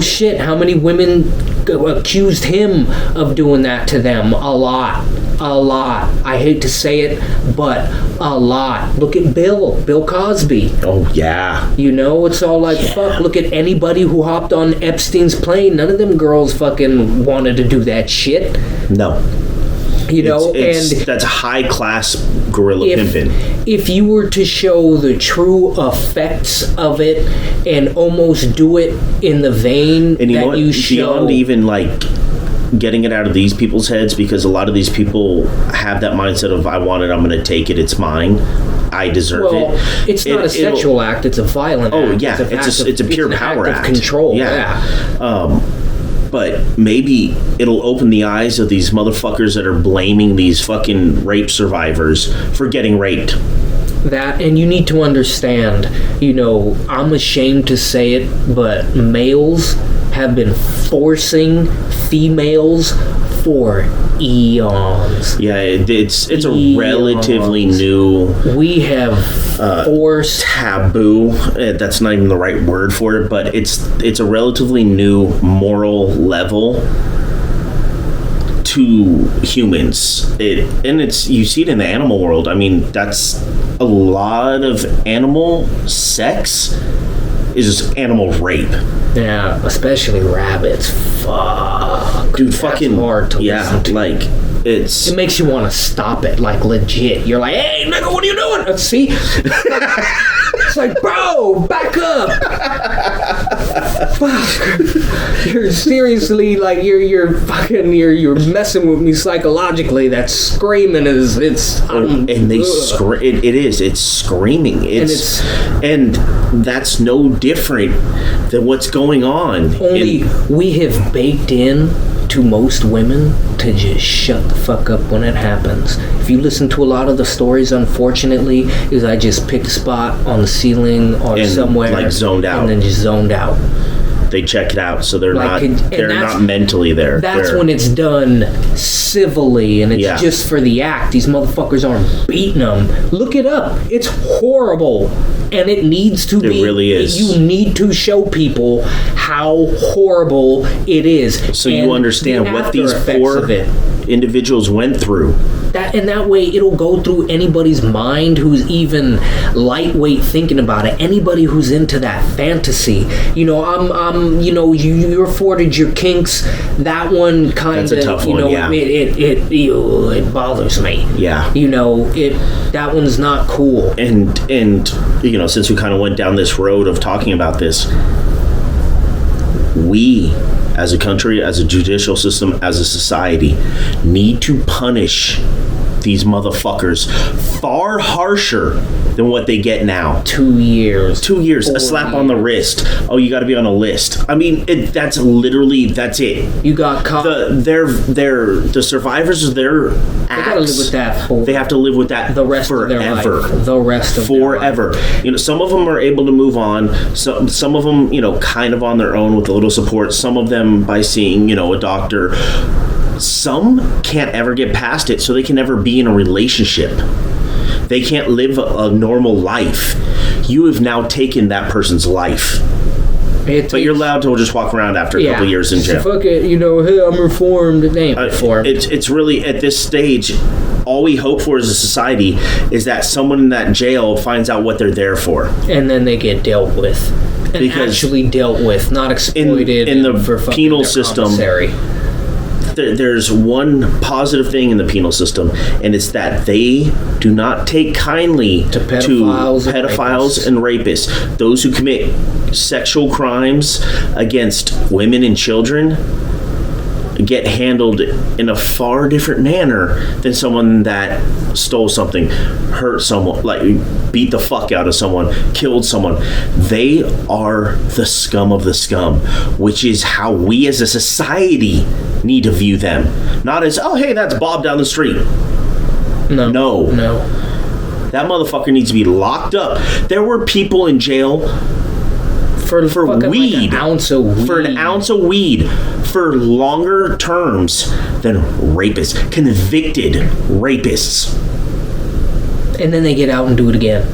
Speaker 2: Shit, how many women accused him of doing that to them? A lot. I hate to say it, but a lot. Look at Bill Cosby.
Speaker 1: Oh, yeah.
Speaker 2: It's all fuck, look at anybody who hopped on Epstein's plane. None of them girls fucking wanted to do that shit.
Speaker 1: No. That's high class gorilla pimping.
Speaker 2: If you were to show the true effects of it and almost do it in the vein
Speaker 1: and
Speaker 2: that you show,
Speaker 1: beyond even getting it out of these people's heads, because a lot of these people have that mindset of I want it, I'm going to take it, it's mine. I deserve it.
Speaker 2: It's not a sexual act; it's a violent act.
Speaker 1: Oh yeah, it's a pure power act
Speaker 2: of control. Yeah.
Speaker 1: But maybe it'll open the eyes of these motherfuckers that are blaming these fucking rape survivors for getting raped.
Speaker 2: That, and you need to understand, I'm ashamed to say it, but males have been forcing females for eons.
Speaker 1: Yeah, it's a relatively new...
Speaker 2: We have forced...
Speaker 1: taboo. That's not even the right word for it, but it's a relatively new moral level to humans. You see it in the animal world. I mean, that's a lot of animal sex is just animal rape.
Speaker 2: Yeah, especially rabbits. Fuck.
Speaker 1: Dude, fucking
Speaker 2: hard to listen to. It makes you want to stop it, legit. You're like, hey, nigga, what are you doing? See? It's like, bro, back up. Fuck. You're seriously, you're fucking, you're messing with me psychologically. That screaming is, it's...
Speaker 1: it's screaming. And that's no different than what's going on.
Speaker 2: Only we have baked in to most women to just shut the fuck up when it happens. If you listen to a lot of the stories, unfortunately, is I just picked a spot on the ceiling or
Speaker 1: And,
Speaker 2: somewhere,
Speaker 1: like, zoned out.
Speaker 2: and then just zoned out.
Speaker 1: They check it out, so they're
Speaker 2: Like,
Speaker 1: they're not mentally there.
Speaker 2: That's
Speaker 1: They're-
Speaker 2: when it's done civilly, and it's
Speaker 1: Yeah.
Speaker 2: just for the act. These motherfuckers aren't beating them. Look it up. It's horrible, and it needs to be.
Speaker 1: It really is.
Speaker 2: You need to show people how horrible it is,
Speaker 1: so
Speaker 2: and
Speaker 1: you understand
Speaker 2: the
Speaker 1: what these
Speaker 2: after effects
Speaker 1: poor
Speaker 2: of it.
Speaker 1: individuals went through.
Speaker 2: That way it'll go through anybody's mind who's even lightweight thinking about it. Anybody who's into that fantasy. You know, I'm you know, you're afforded your kinks. That one kind of,
Speaker 1: That's a tough
Speaker 2: you
Speaker 1: one,
Speaker 2: know,
Speaker 1: yeah.
Speaker 2: it bothers me.
Speaker 1: Yeah.
Speaker 2: You know, that one's not cool.
Speaker 1: And you know, since we kind of went down this road of talking about this, we as a country, as a judicial system, as a society, need to punish these motherfuckers far harsher than what they get now.
Speaker 2: 2 years.
Speaker 1: 2 years, a
Speaker 2: 4
Speaker 1: slap on the wrist. Oh, you got to be on a list. I mean, that's it.
Speaker 2: You got caught.
Speaker 1: The survivors of their acts.
Speaker 2: They gotta live with that for
Speaker 1: They have to live with that
Speaker 2: the rest
Speaker 1: forever.
Speaker 2: of their life. The rest of
Speaker 1: Forever.
Speaker 2: their life.
Speaker 1: You know, some of them are able to move on. Some of them, you know, kind of on their own with a little support. Some of them by seeing, you know, a doctor. Some can't ever get past it, so they can never be in a relationship. They can't live a normal life. You have now taken that person's life. But you're allowed to just walk around after a couple of years in jail.
Speaker 2: So fuck it, you know, hey, I'm reformed. They ain't reformed.
Speaker 1: It's really, at this stage, all we hope for as a society is that someone in that jail finds out what they're there for.
Speaker 2: And then they get dealt with. And
Speaker 1: Because
Speaker 2: actually dealt with, not exploited
Speaker 1: in the
Speaker 2: for fucking
Speaker 1: penal
Speaker 2: their
Speaker 1: system,
Speaker 2: commissary.
Speaker 1: There's one positive thing in the penal system, and it's that they do not take kindly
Speaker 2: To pedophiles
Speaker 1: and rapists. Those who commit sexual crimes against women and children get handled in a far different manner than someone that stole something, hurt someone, like beat the fuck out of someone, killed someone. They are the scum of the scum, which is how we as a society need to view them. Not as, oh, hey, that's Bob down the street. No. That motherfucker needs to be locked up. There were people in jail for weed.
Speaker 2: Like an ounce of weed.
Speaker 1: For an ounce of weed. For longer terms than rapists. Convicted rapists.
Speaker 2: And then they get out and do it again.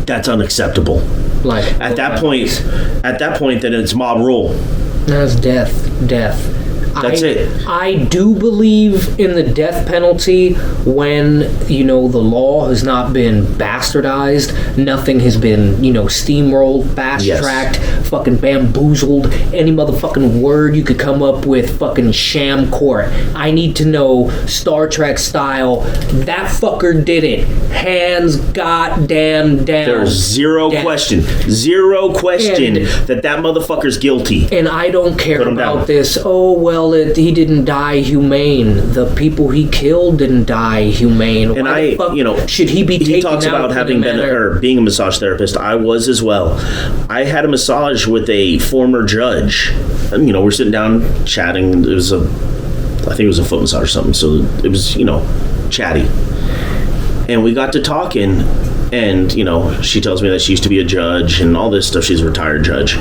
Speaker 1: That's unacceptable.
Speaker 2: Like
Speaker 1: At that point, then it's mob rule.
Speaker 2: That's death.
Speaker 1: That's it.
Speaker 2: I do believe in the death penalty when, you know, the law has not been bastardized. Nothing has been, you know, steamrolled, fast-tracked, fucking bamboozled. Any motherfucking word you could come up with, fucking sham court. I need to know, Star Trek style, that fucker did it. Hands goddamn down.
Speaker 1: There's zero question that motherfucker's guilty.
Speaker 2: And I don't care
Speaker 1: Put him
Speaker 2: about
Speaker 1: down.
Speaker 2: this. Oh, well, he didn't die humane. The people he killed didn't die humane.
Speaker 1: And
Speaker 2: Why the fuck
Speaker 1: you know,
Speaker 2: should he be taken
Speaker 1: he talks
Speaker 2: out
Speaker 1: about
Speaker 2: in
Speaker 1: having
Speaker 2: a
Speaker 1: been
Speaker 2: manner-
Speaker 1: or being a massage therapist. I was as well. I had a massage with a former judge. And, you know, we're sitting down chatting. I think it was a foot massage or something. So it was, you know, chatty. And we got to talking, and, you know, she tells me that she used to be a judge and all this stuff. She's a retired judge.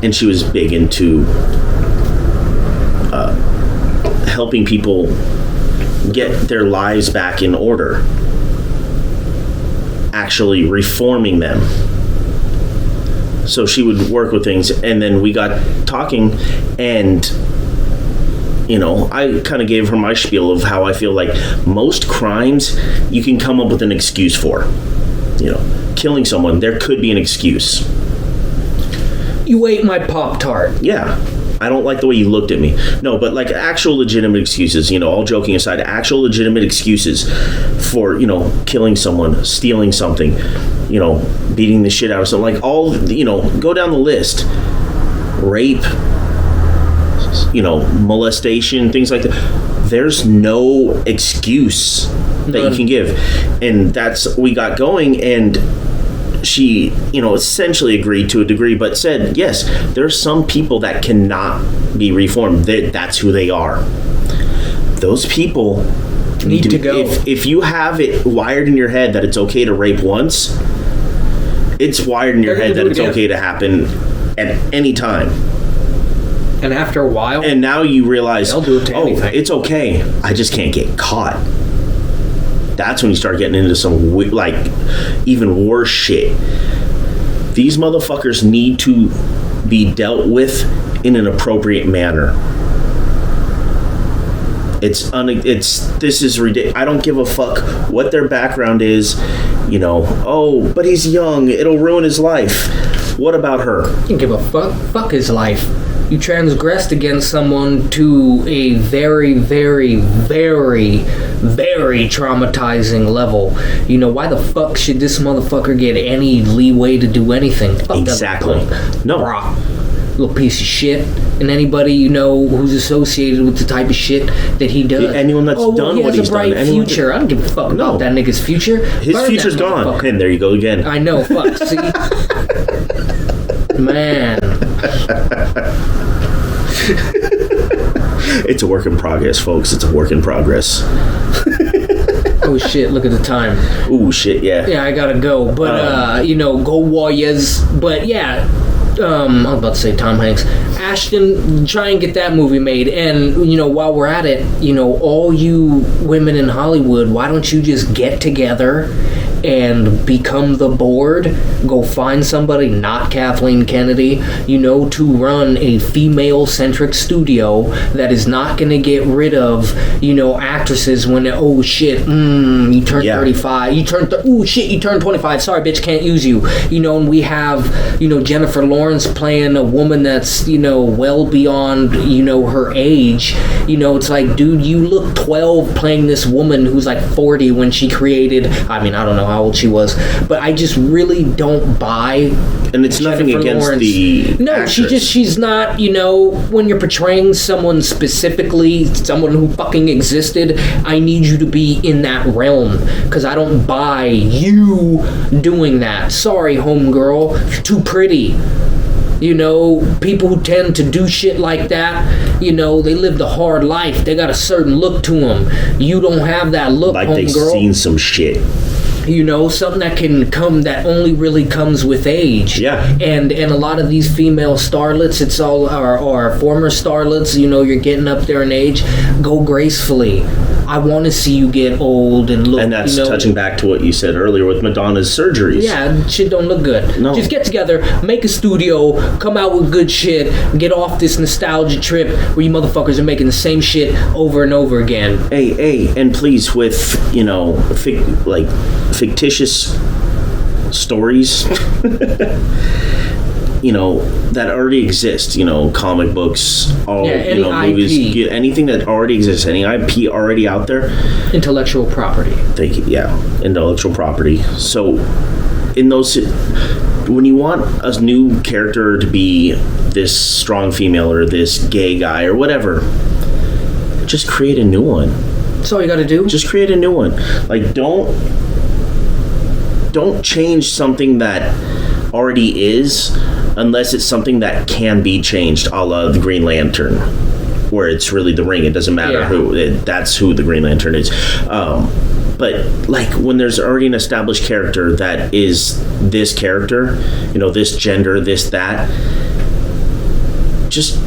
Speaker 1: And she was big into helping people get their lives back in order. Actually reforming them. So she would work with things, and then we got talking, and, you know, I kind of gave her my spiel of how I feel like most crimes you can come up with an excuse for. You know, killing someone, there could be an excuse.
Speaker 2: You ate my Pop-Tart.
Speaker 1: Yeah. I don't like the way you looked at me. No, but like actual legitimate excuses, you know, all joking aside, actual legitimate excuses for, you know, killing someone, stealing something, you know, beating the shit out of someone. Like all, you know, go down the list. Rape, you know, molestation, things like that. There's no excuse that you can give. And we got going, and she, essentially agreed to a degree, but said, yes, there's some people that cannot be reformed. That's who they are. Those people
Speaker 2: Need to go.
Speaker 1: If you have it wired in your head that it's okay to rape once, it's wired in your
Speaker 2: They're
Speaker 1: head
Speaker 2: gonna
Speaker 1: that
Speaker 2: do it
Speaker 1: it's
Speaker 2: again.
Speaker 1: okay to happen at any time.
Speaker 2: And after a while,
Speaker 1: And now you realize,
Speaker 2: They'll do it to anything.
Speaker 1: it's okay. I just can't get caught. That's when you start getting into some even worse shit. These motherfuckers need to be dealt with in an appropriate manner. This is ridiculous. I don't give a fuck what their background is. But he's young. It'll ruin his life. What about her?
Speaker 2: you can give a fuck. Fuck his life. You transgressed against someone to a very, very, very, very traumatizing level. Why the fuck should this motherfucker get any leeway to do anything? Fuck that
Speaker 1: Exactly.
Speaker 2: little punk.
Speaker 1: No.
Speaker 2: Brah. Little piece of shit. And anybody who's associated with the type of shit that he does.
Speaker 1: Anyone that's done
Speaker 2: he
Speaker 1: what
Speaker 2: has
Speaker 1: he's
Speaker 2: a bright
Speaker 1: done. Anyone
Speaker 2: future. I don't give a fuck
Speaker 1: No.
Speaker 2: about that nigga's future.
Speaker 1: His
Speaker 2: Burn
Speaker 1: future's
Speaker 2: that
Speaker 1: gone.
Speaker 2: motherfucker.
Speaker 1: And there you go again.
Speaker 2: I know. Fuck. See, man.
Speaker 1: It's a work in progress, folks. It's a work in progress.
Speaker 2: Oh shit! Look at the time.
Speaker 1: Ooh, shit, yeah.
Speaker 2: Yeah, I gotta go. But go Warriors. But yeah, I was about to say Tom Hanks. Ashton, try and get that movie made. And while we're at it, all you women in Hollywood, why don't you just get together and become the board? Go find somebody, not Kathleen Kennedy, to run a female-centric studio that is not going to get rid of, actresses when you turned 35, you turned you turned 25. Sorry, bitch, can't use you. And we have, Jennifer Lawrence playing a woman that's, well beyond, her age. It's like, dude, you look 12 playing this woman who's like 40 when she created. I mean, I don't know how old she was, but I just really don't buy.
Speaker 1: And it's nothing
Speaker 2: Jennifer
Speaker 1: against
Speaker 2: Lawrence.
Speaker 1: the
Speaker 2: No,
Speaker 1: actress.
Speaker 2: she's not, when you're portraying someone specifically, someone who fucking existed, I need you to be in that realm, because I don't buy you doing that. Sorry, homegirl, you're too pretty. People who tend to do shit like that, they lived a hard life. They got a certain look to them. You don't have that look,
Speaker 1: Like they've
Speaker 2: homegirl.
Speaker 1: seen some shit.
Speaker 2: Something that can come, that only really comes with age.
Speaker 1: Yeah.
Speaker 2: And a lot of these female starlets, it's all or former starlets, you're getting up there in age, go gracefully. I want to see you get old and look.
Speaker 1: And that's touching back to what you said earlier with Madonna's surgeries.
Speaker 2: Yeah, shit don't look good.
Speaker 1: No.
Speaker 2: Just get together, make a studio, come out with good shit, get off this nostalgia trip where you motherfuckers are making the same shit over and over again.
Speaker 1: Hey, and please, with, fictitious stories, that already exist, comic books, all,
Speaker 2: any
Speaker 1: movies,
Speaker 2: IP.
Speaker 1: anything that already exists, any IP already out there,
Speaker 2: Intellectual property.
Speaker 1: intellectual property. So, in those, when you want a new character to be this strong female or this gay guy or whatever, just create a new one.
Speaker 2: That's all you gotta do.
Speaker 1: Just create a new one. Like, don't change something that already is, unless it's something that can be changed, a la the Green Lantern, where it's really the Ring. It doesn't matter that's who the Green Lantern is. But when there's already an established character that is this character, this gender, this, that, just,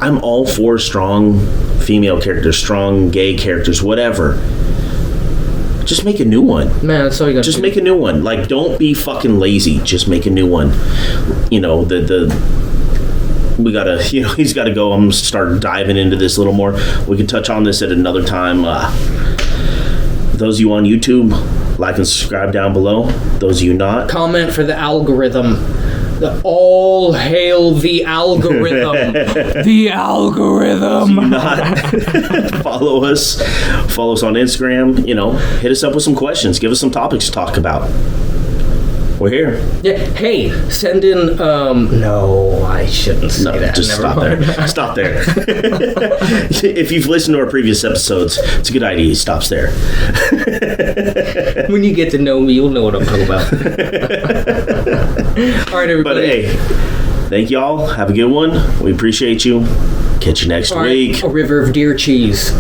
Speaker 1: I'm all for strong female characters, strong gay characters, whatever. Just make a new one.
Speaker 2: Man, that's all you gotta do.
Speaker 1: Just make a new one. Don't be fucking lazy. Just make a new one. We gotta, he's gotta go. I'm gonna start diving into this a little more. We can touch on this at another time. Those of you on YouTube, like and subscribe down below. Those of you not,
Speaker 2: Comment for the algorithm. All hail the algorithm. The algorithm.
Speaker 1: not follow us on Instagram. Hit us up with some questions. Give us some topics to talk about. we're here.
Speaker 2: Yeah. Hey, send in. No, I shouldn't say that.
Speaker 1: Just
Speaker 2: Never
Speaker 1: stop
Speaker 2: mind.
Speaker 1: there. Stop there. If you've listened to our previous episodes, it's a good idea. He stops there.
Speaker 2: When you get to know me, you'll know what I'm talking about. All right, everybody.
Speaker 1: But hey, thank y'all. Have a good one. We appreciate you. Catch you next
Speaker 2: All right,
Speaker 1: week.
Speaker 2: a river of deer cheese.